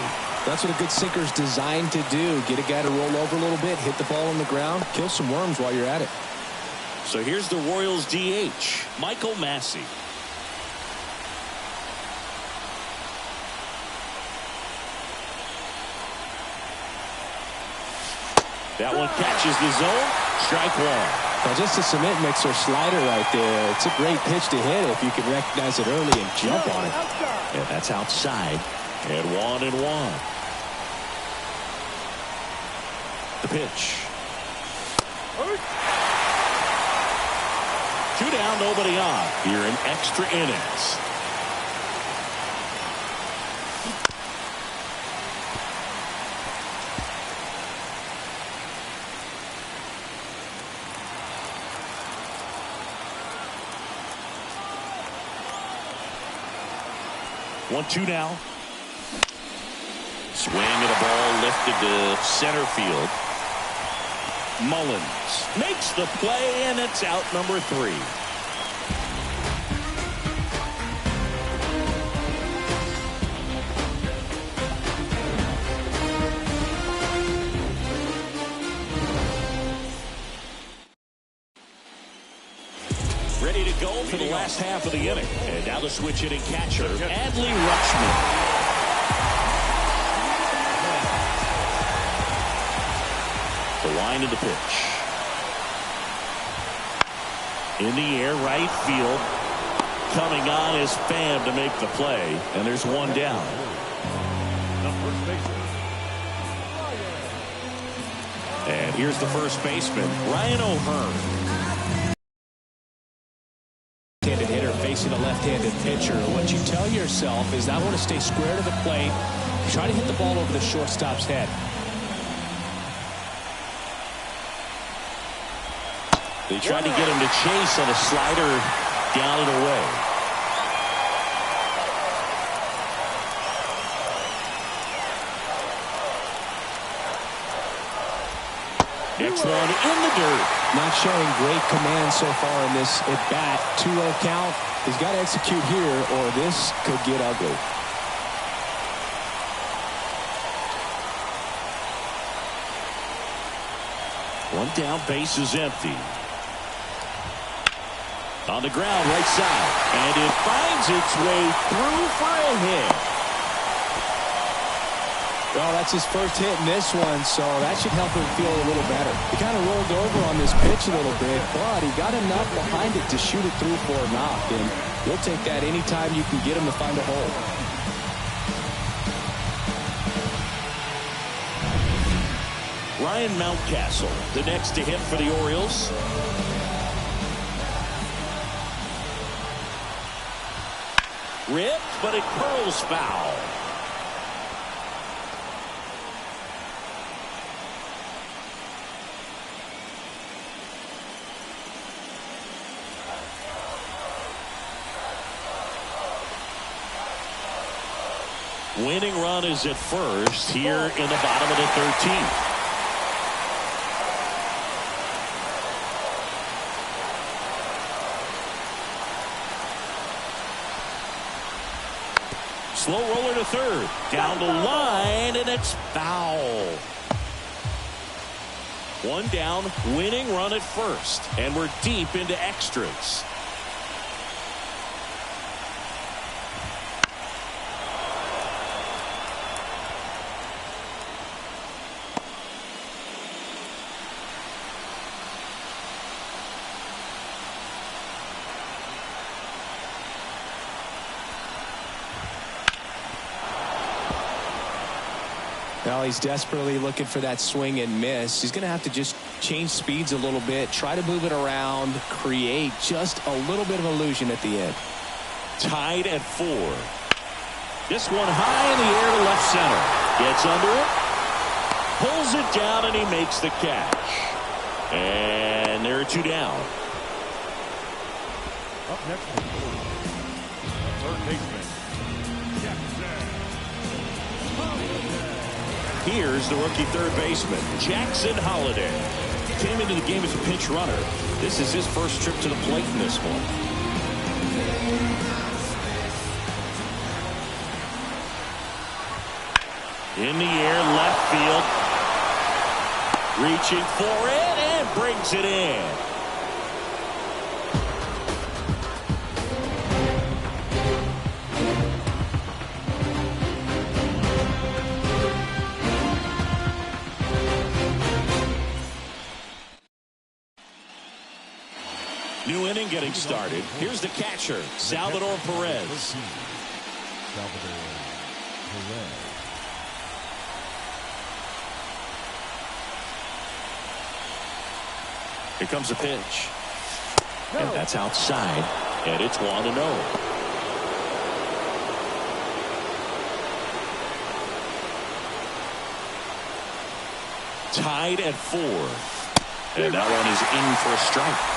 That's what a good sinker's designed to do. Get a guy to roll over a little bit, hit the ball on the ground, kill some worms while you're at it. So here's the Royals DH, Michael Massey. That one catches the zone. Strike one. Now just a cement mixer slider right there. It's a great pitch to hit if you can recognize it early and jump on it. And that's outside. And 1-1. The pitch. 2 down, nobody on. Here in extra innings. One, 2 now. Swing of the ball lifted to center field. Mullins makes the play, and it's out number 3. Ready to go for the last half of the inning. And now the switch hitting catcher, Adley Rutschman. The line of the pitch. In the air, right field. Coming on is Pham to make the play. And there's 1 down. And here's the first baseman, Ryan O'Hearn. Left-handed hitter facing a left-handed pitcher. What you tell yourself is I want to stay square to the plate. Try to hit the ball over the shortstop's head. They tried to get him to chase on a slider down and away. Next one in the dirt. Not showing great command so far in this at bat. 2-0 count. He's got to execute here or this could get ugly. One down, base is empty. On the ground, right side. And it finds its way through for a hit. Well, that's his first hit in this one, so that should help him feel a little better. He kind of rolled over on this pitch a little bit, but he got enough behind it to shoot it through for a knock, and you'll take that anytime you can get him to find a hole. Ryan Mountcastle, the next to hit for the Orioles. Ripped, but it curls foul. Winning run is at first here in the bottom of the 13th. Slow roller to third. Down the line, and it's foul. One down, winning run at first. And we're deep into extras. Well, he's desperately looking for that swing and miss. He's going to have to just change speeds a little bit, try to move it around, create just a little bit of illusion at the end. Tied at 4. This one high in the air to left center. Gets under it, pulls it down, and he makes the catch. And there are 2 down. Up next for the Orioles, third baseman, Here's the rookie third baseman, Jackson Holliday. Came into the game as a pinch runner. This is his first trip to the plate in this one. In the air, left field. Reaching for it and brings it in. New inning getting started. Here's the catcher, Salvador Perez. Here comes a pitch. And that's outside. And it's 1-0. Tied at 4. And that one is in for a strike.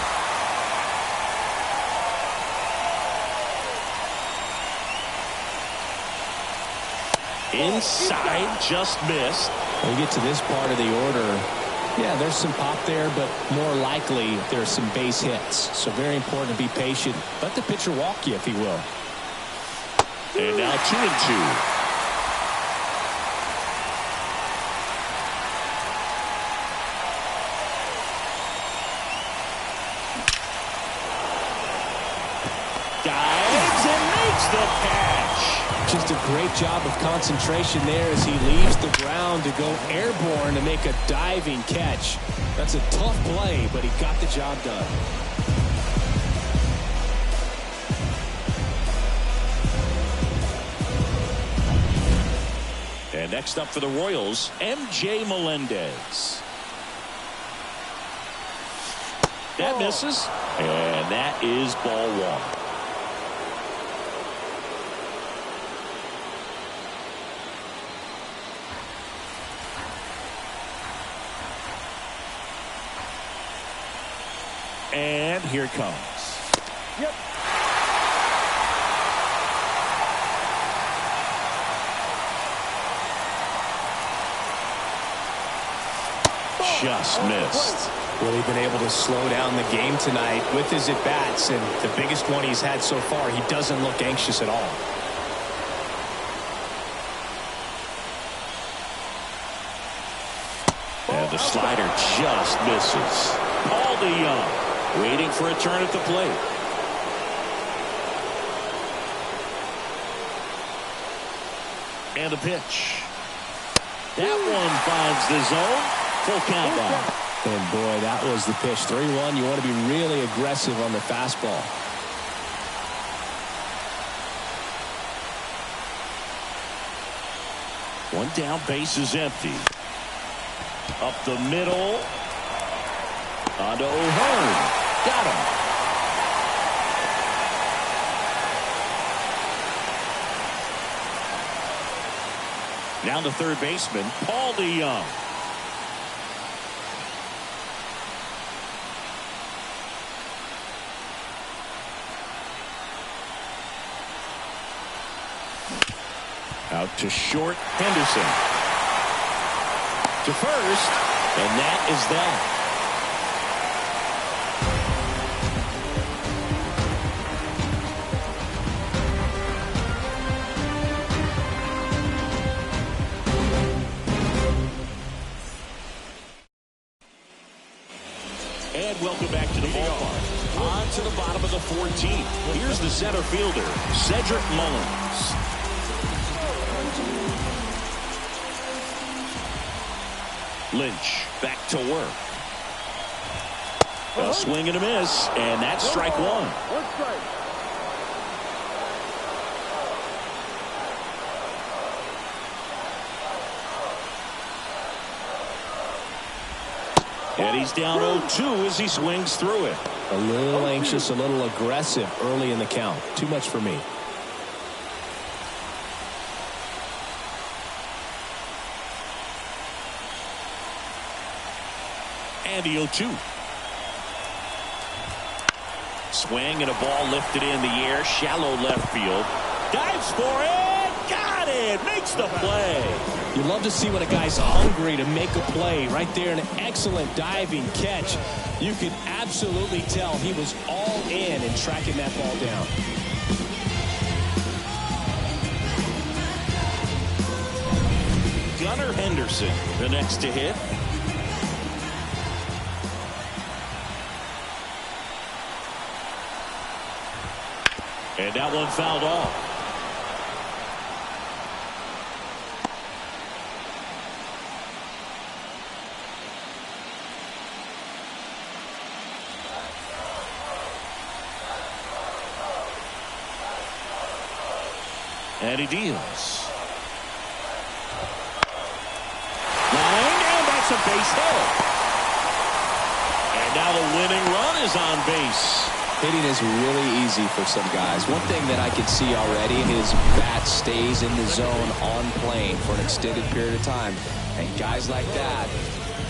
Inside, just missed. When we get to this part of the order, yeah, there's some pop there, but more likely there's some base hits. So very important to be patient. Let the pitcher walk you, if he will. And now 2-2. Dives and makes the catch. Just a great job of concentration there as he leaves the ground to go airborne to make a diving catch. That's a tough play, but he got the job done. And next up for the Royals, M.J. Melendez. That misses, and that is ball 1. And here it comes. Yep. Just missed. Really been able to slow down the game tonight with his at-bats, and the biggest one he's had so far, he doesn't look anxious at all. And the slider just misses. Paul DeYoung waiting for a turn at the plate. And a pitch. That one finds the zone. Full count now. And boy, that was the pitch. 3-1. You want to be really aggressive on the fastball. One down, base is empty. Up the middle. Onto O'Hearn. Got him. Down to third baseman, Paul DeYoung. Out to short, Henderson. To first, and that is that. And welcome back to the ballpark. On to the bottom of the 14th. Here's the center fielder, Cedric Mullins. Lynch back to work. A swing and a miss, and that's strike one. One strike. And he's down 0-2 as he swings through it. A little anxious, a little aggressive early in the count. Too much for me. And the 0-2. Swing and a ball lifted in the air. Shallow left field. Dives for it. Got it. Makes the play. You love to see when a guy's hungry to make a play. Right there, an excellent diving catch. You could absolutely tell he was all in tracking that ball down. Gunnar Henderson, the next to hit. And that one fouled off. And he deals. Line, and that's a base hit. And now the winning run is on base. Hitting is really easy for some guys. One thing that I can see already, his bat stays in the zone on plane for an extended period of time. And guys like that,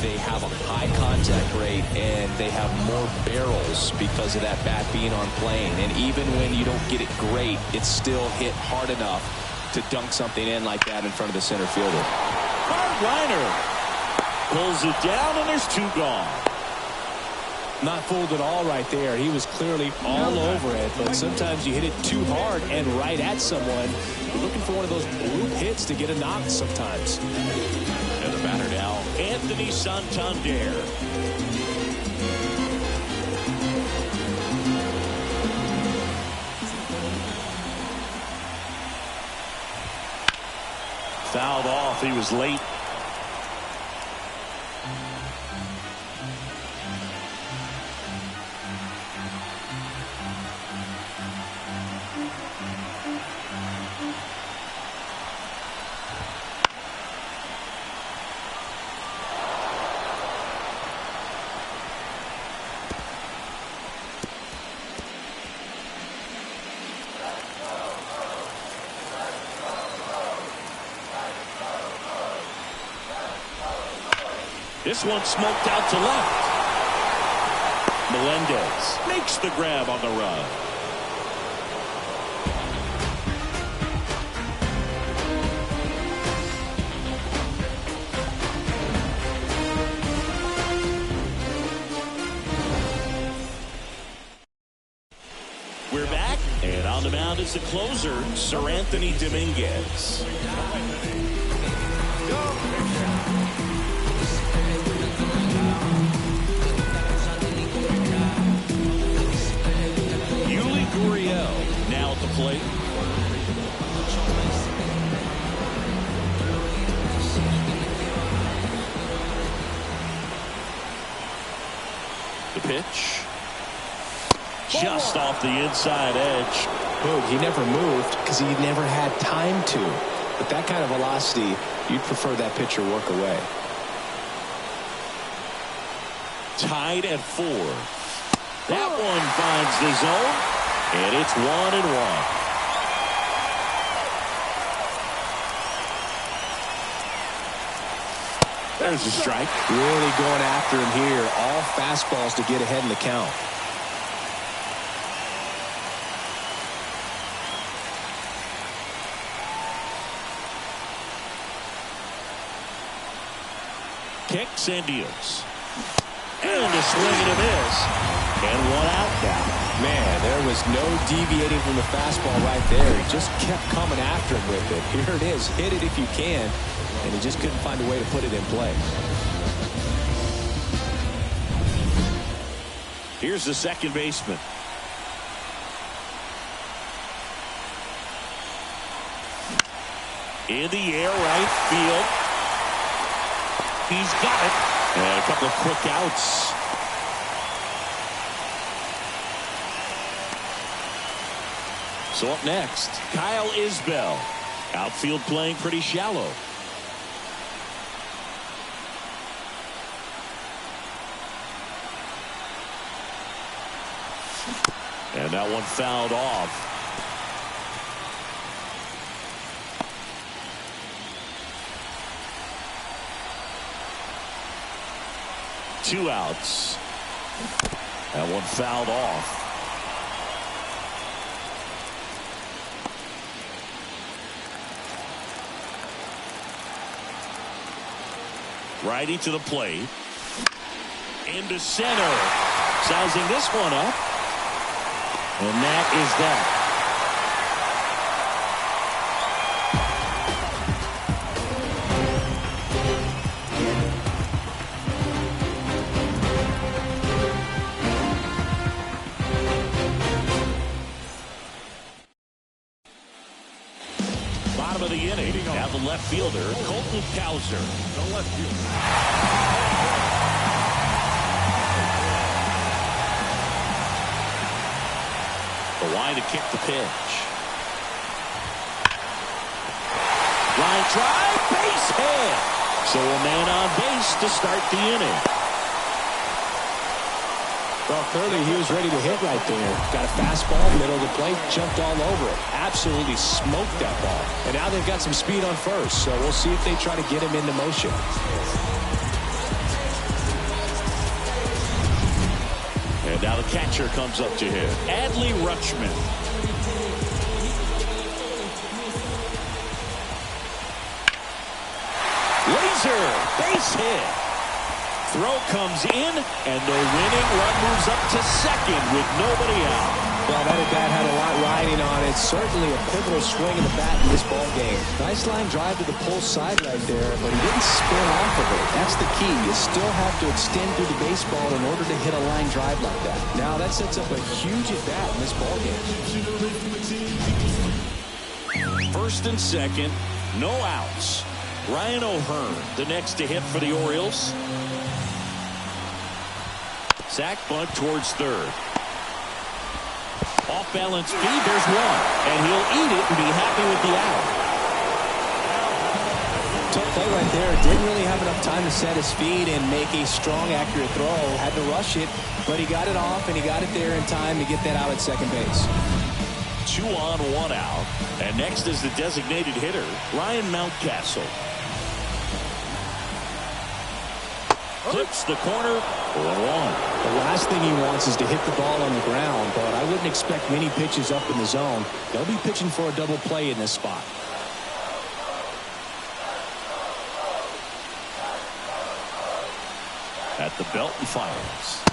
they have a high contact rate and they have more barrels because of that bat being on plane. And even when you don't get it great, it's still hit hard enough to dunk something in like that in front of the center fielder. Hard liner. Pulls it down and there's two gone. Not fooled at all right there. He was clearly all over it, but sometimes you hit it too hard and right at someone. You're looking for one of those bloop hits to get a knock sometimes. And the batter now, Anthony Santander. Fouled off. He was late. This one smoked out to left. Melendez makes the grab on the run. We're back, and on the mound is the closer, Sir Anthony Dominguez. Now at the plate. The pitch. Just off the inside edge. Boog, he never moved because he never had time to. But that kind of velocity, you'd prefer that pitcher work away. Tied at 4. That one finds the zone. And it's 1-1. There's a strike. Really going after him here. All fastballs to get ahead in the count. Kicks and deals. And a swing and a miss. And one out now. Man, there was no deviating from the fastball right there. He just kept coming after him with it. Here it is. Hit it if you can. And he just couldn't find a way to put it in play. Here's the second baseman. In the air, right field. He's got it. And a couple of quick outs. So up next, Kyle Isbell. Outfield playing pretty shallow. And that one fouled off. Two outs. That one fouled off. Righty to the plate. Into center. Sizing this one up. And that is that. Bottom of the inning. Now the left fielder, Colton Cowser. The left fielder. The line to kick the pitch. Line drive, base hit. So a man on base to start the inning. Well, clearly he was ready to hit right there. Got a fastball, middle of the plate, jumped all over it. Absolutely smoked that ball. And now they've got some speed on first, so we'll see if they try to get him into motion. And now the catcher comes up to him. Adley Rutschman. Laser, base hit. Throw comes in, and the winning run moves up to second with nobody out. Well, that at bat had a lot riding on it. Certainly a pivotal swing of the bat in this ball game. Nice line drive to the pull side right there, but he didn't spin off of it. That's the key. You still have to extend through the baseball in order to hit a line drive like that. Now that sets up a huge at bat in this ball game. First and second, no outs. Ryan O'Hearn, the next to hit for the Orioles. Sack bunt towards third. Off balance feed, there's one. And he'll eat it and be happy with the out. Tough play right there. Didn't really have enough time to set his feet and make a strong, accurate throw. Had to rush it, but he got it off and he got it there in time to get that out at second base. 2 on, 1 out. And next is the designated hitter, Ryan Mountcastle. Flips the corner, 0-1. The last thing he wants is to hit the ball on the ground, but I wouldn't expect many pitches up in the zone. They'll be pitching for a double play in this spot. At the belt and fires.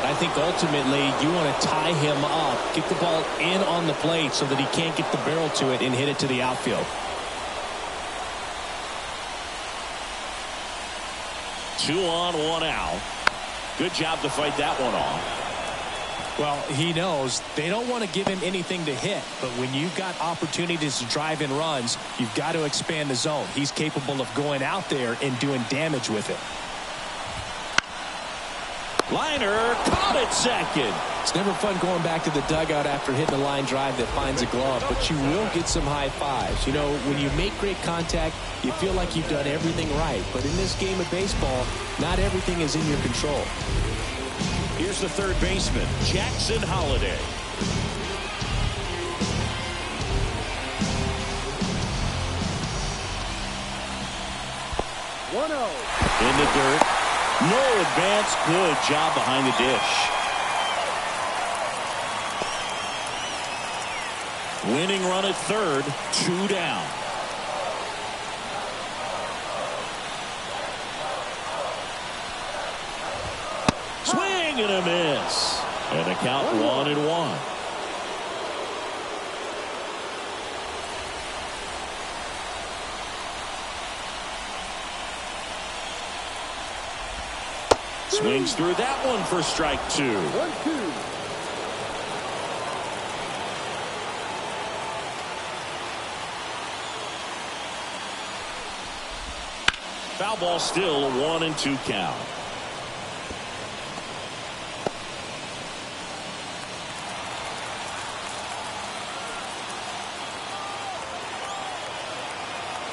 I think ultimately you want to tie him up, get the ball in on the plate so that he can't get the barrel to it and hit it to the outfield. 2 on, 1 out. Good job to fight that one off. Well, he knows they don't want to give him anything to hit, but when you've got opportunities to drive in runs, you've got to expand the zone. He's capable of going out there and doing damage with it. Liner caught it second. It's never fun going back to the dugout after hitting a line drive that finds a glove, but you will get some high fives. You know, when you make great contact, you feel like you've done everything right. But in this game of baseball, not everything is in your control. Here's the third baseman, Jackson Holliday. In the dirt. No advance. Good job behind the dish. Winning run at third. 2 down. swing and a miss. And the count 1-1. Swings through that one for strike 2. 1-2. Foul ball, still a 1-2 count.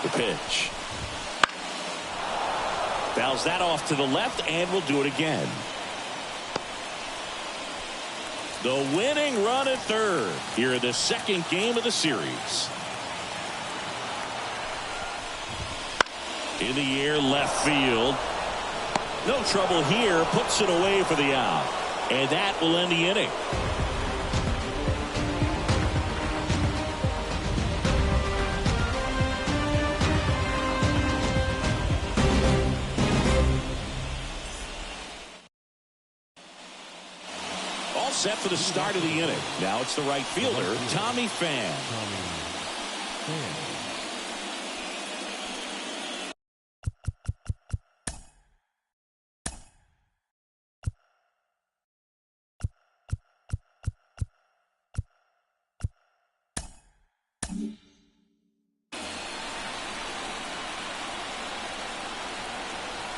The pitch. Fouls that off to the left and will do it again. The winning run at third here in the second game of the series. In the air, left field. No trouble here. Puts it away for the out. And that will end the inning. All set for the start of the inning. Now it's the right fielder, Tommy Pham.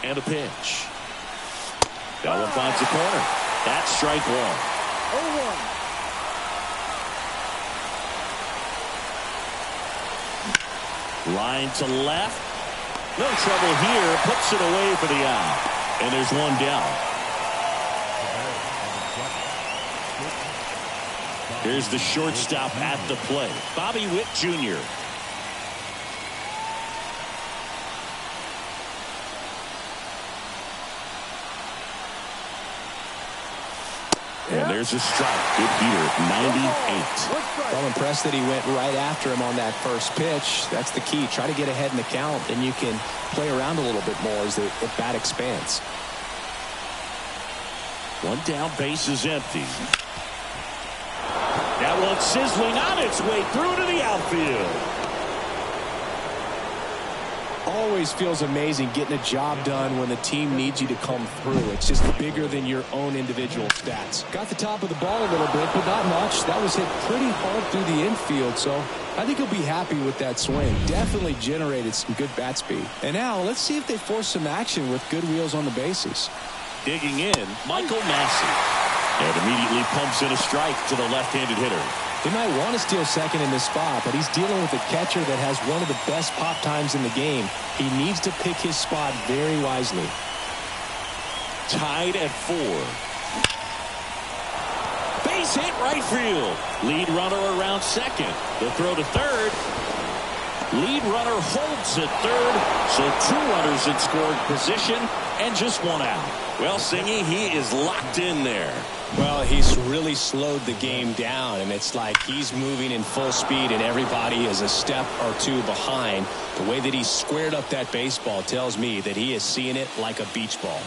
And a pitch. That one finds the corner. That's strike 1. 0-1. Line to left. No trouble here. Puts it away for the out. And there's one down. Here's the shortstop at the plate, Bobby Witt Jr. And there's a strike. Good heater, 98. Well, impressed that he went right after him on that first pitch. That's the key. Try to get ahead in the count, and you can play around a little bit more as the bat expands. One down, base is empty. That one's sizzling on its way through to the outfield. Always feels amazing getting a job done when the team needs you to come through. It's just bigger than your own individual stats. Got the top of the ball a little bit, but not much. That was hit pretty hard through the infield, so I think he'll be happy with that swing. Definitely generated some good bat speed. And now let's see if they force some action with good wheels on the bases. Digging in, Michael Massey. And immediately pumps in a strike to the left-handed hitter. He might want to steal second in this spot, but he's dealing with a catcher that has one of the best pop times in the game. He needs to pick his spot very wisely. Tied at 4. Base hit right field. Lead runner around second. The throw to third. Lead runner holds at third. So 2 runners in scoring position and just 1 out. Well, Singy, he is locked in there. Well, he's really slowed the game down, and it's like he's moving in full speed and everybody is a step or 2 behind. The way that he squared up that baseball tells me that he is seeing it like a beach ball.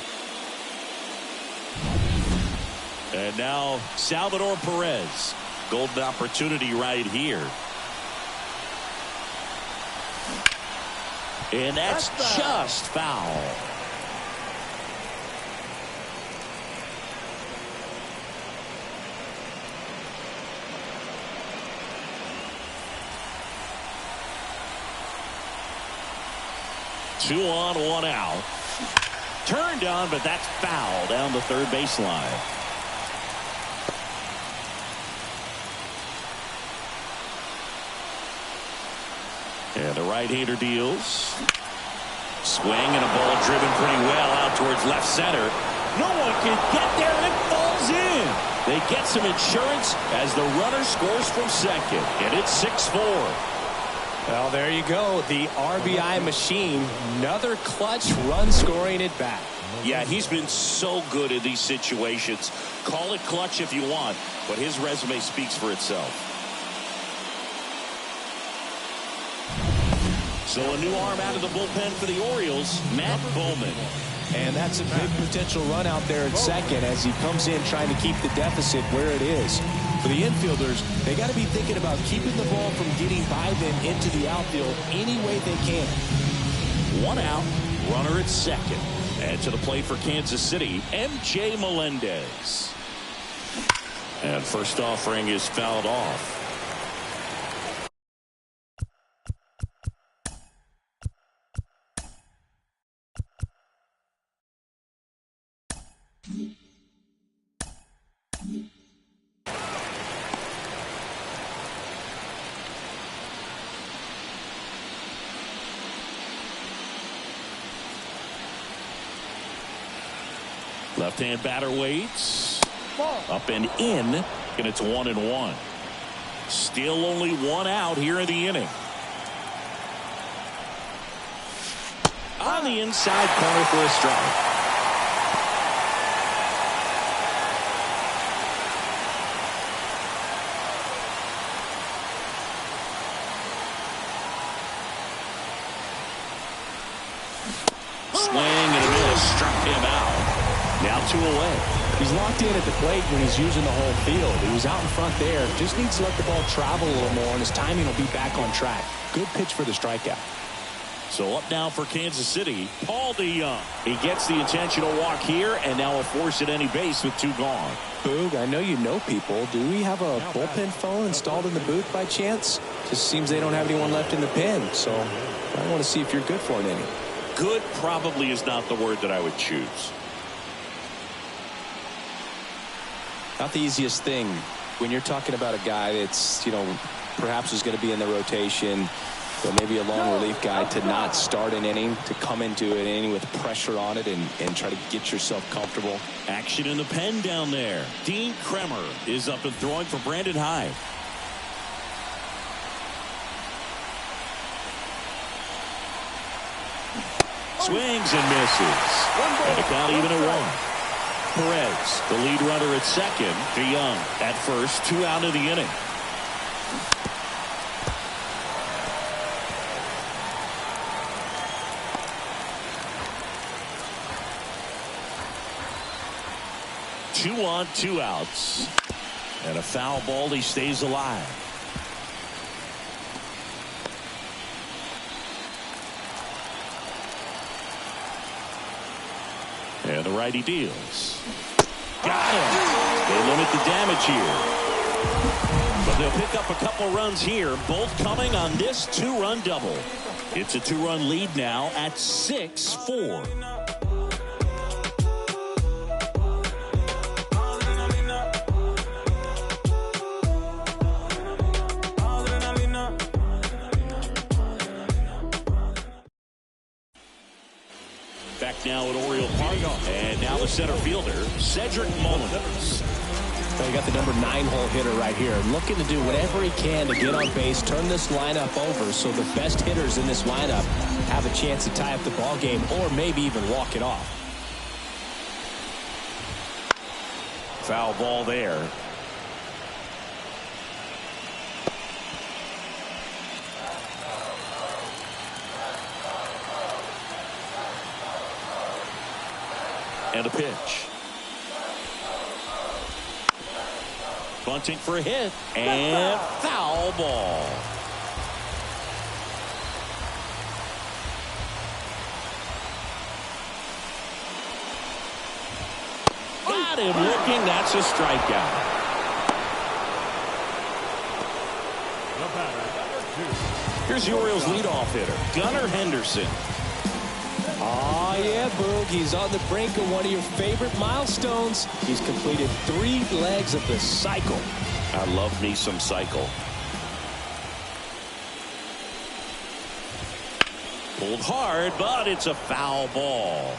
And now Salvador Perez. Golden opportunity right here. And that's just foul. Two on, 1 out. Turned on, but that's foul down the third baseline. And the right-hander deals. Swing and a ball driven pretty well out towards left center. No one can get there, and it falls in. They get some insurance as the runner scores from second, and it's 6-4. Well, there you go. The RBI machine. Another clutch run scoring at bat. Yeah, he's been so good in these situations. Call it clutch if you want, but his resume speaks for itself. So a new arm out of the bullpen for the Orioles, Matt Bowman. And that's a big potential run out there at second as he comes in trying to keep the deficit where it is. For the infielders, they got to be thinking about keeping the ball from getting by them into the outfield any way they can. 1 out, runner at second. And to the plate for Kansas City, MJ Melendez. And first offering is fouled off. Left-hand batter waits. Up and in, and it's 1-1. Still only 1 out here in the inning. On the inside corner for a strike. Swing and a miss, struck him out. Now 2 away. He's locked in at the plate when he's using the whole field. He was out in front there. Just needs to let the ball travel a little more, and his timing will be back on track. Good pitch for the strikeout. So up now for Kansas City, Paul DeYoung. He gets the intentional walk here, and now a force at any base with 2 gone. Boog, I know you know people. Do we have a bullpen phone installed in the booth by chance? Just seems they don't have anyone left in the pen, so I want to see if you're good for an inning. Good probably is not the word that I would choose. Not the easiest thing when you're talking about a guy that's, perhaps is going to be in the rotation, or maybe a long relief guy, to not start an inning, to come into an inning with pressure on it and try to get yourself comfortable. Action in the pen down there. Dean Kremer is up and throwing for Brandon Hyde. Swings and misses. And the count even at 1. Perez, the lead runner at second. DeYoung at first. 2 out of the inning. Two on, 2 outs. And a foul ball. He stays alive. And the righty deals. Got him. They limit the damage here. But they'll pick up a couple runs here, both coming on this 2-run double. It's a 2-run lead now at 6-4. Back now at Oriole Park, and now the center fielder, Cedric Mullins. So you got the number 9 hole hitter right here, looking to do whatever he can to get on base, turn this lineup over, so the best hitters in this lineup have a chance to tie up the ball game, or maybe even walk it off. Foul ball there. And a pitch. Bunting for a hit. And foul ball. Got him looking. That's a strikeout. The batter, number 2. Here's the Orioles leadoff hitter, Gunnar Henderson. Oh, yeah, Boog. He's on the brink of one of your favorite milestones. He's completed 3 legs of the cycle. I love me some cycle. Pulled hard, but it's a foul ball.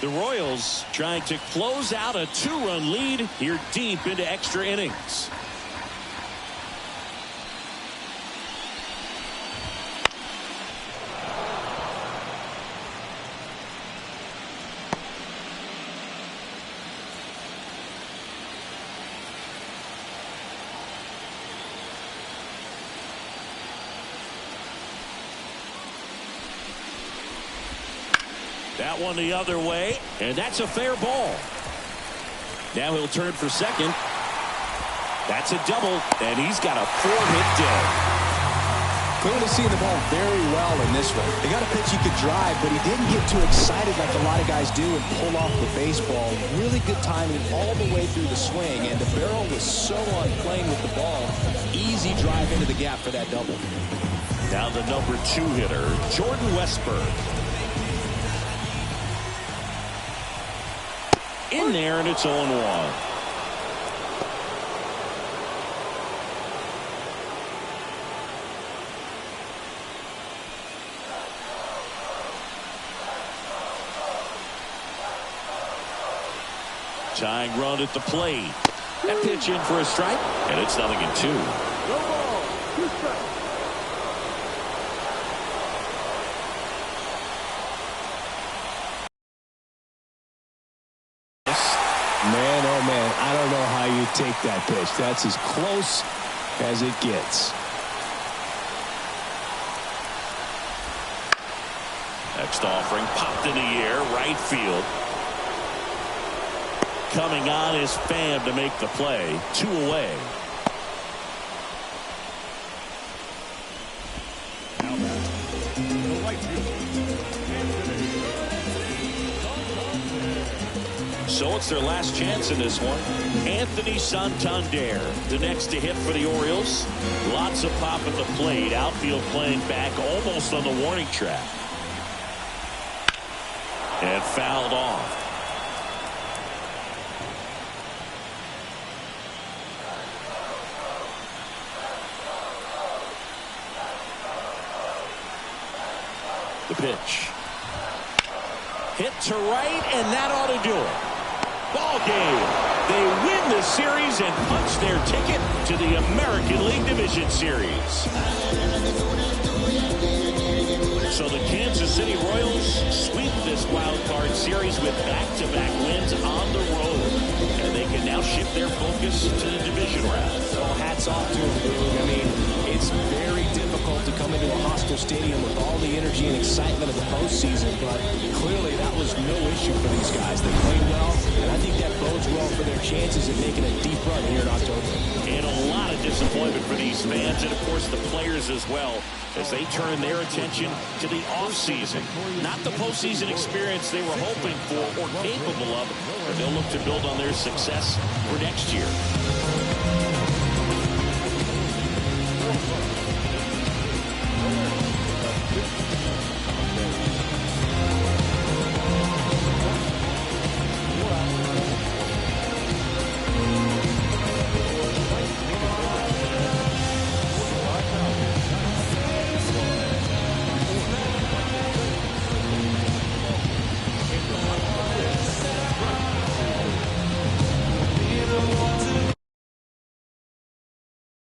The Royals trying to close out a 2-run lead here deep into extra innings. That one the other way, and that's a fair ball. Now he'll turn for second. That's a double, and he's got a 4-hit day. Clearly seeing the ball very well in this one. They got a pitch he could drive, but he didn't get too excited like a lot of guys do and pull off the baseball. Really good timing all the way through the swing, and the barrel was so on plane with the ball. Easy drive into the gap for that double. Now the number 2 hitter, Jordan Westburg. In there, and it's 0-1. Tying run at the plate. That pitch in for a strike, and it's 0-2. No ball. 2 strikes. Man, oh man, I don't know how you take that pitch. That's as close as it gets. Next offering popped in the air, right field. Coming on is Pham to make the play. 2 away. Now the right fielder, So it's their last chance in this one. Anthony Santander, the next to hit for the Orioles. Lots of pop at the plate. Outfield playing back almost on the warning track. And fouled off. The pitch. Hit to right, and that ought to do it. Ball game. They win the series and punch their ticket to the American League Division Series. So the Kansas City Royals sweep this wild card series with back-to-back wins on the road. And they can now shift their focus to the division round. Well, hats off to him, Boog. I mean, it's very difficult to come into a hostile stadium with all the energy and excitement of the postseason, but clearly that was no issue for these guys. They played well, and I think that bodes well for their chances of making a deep run here in October. And a lot of disappointment for these fans and, of course, the players as well as they turn their attention to the offseason. Not the postseason experience they were hoping for or capable of, but they'll look to build on their success for next year.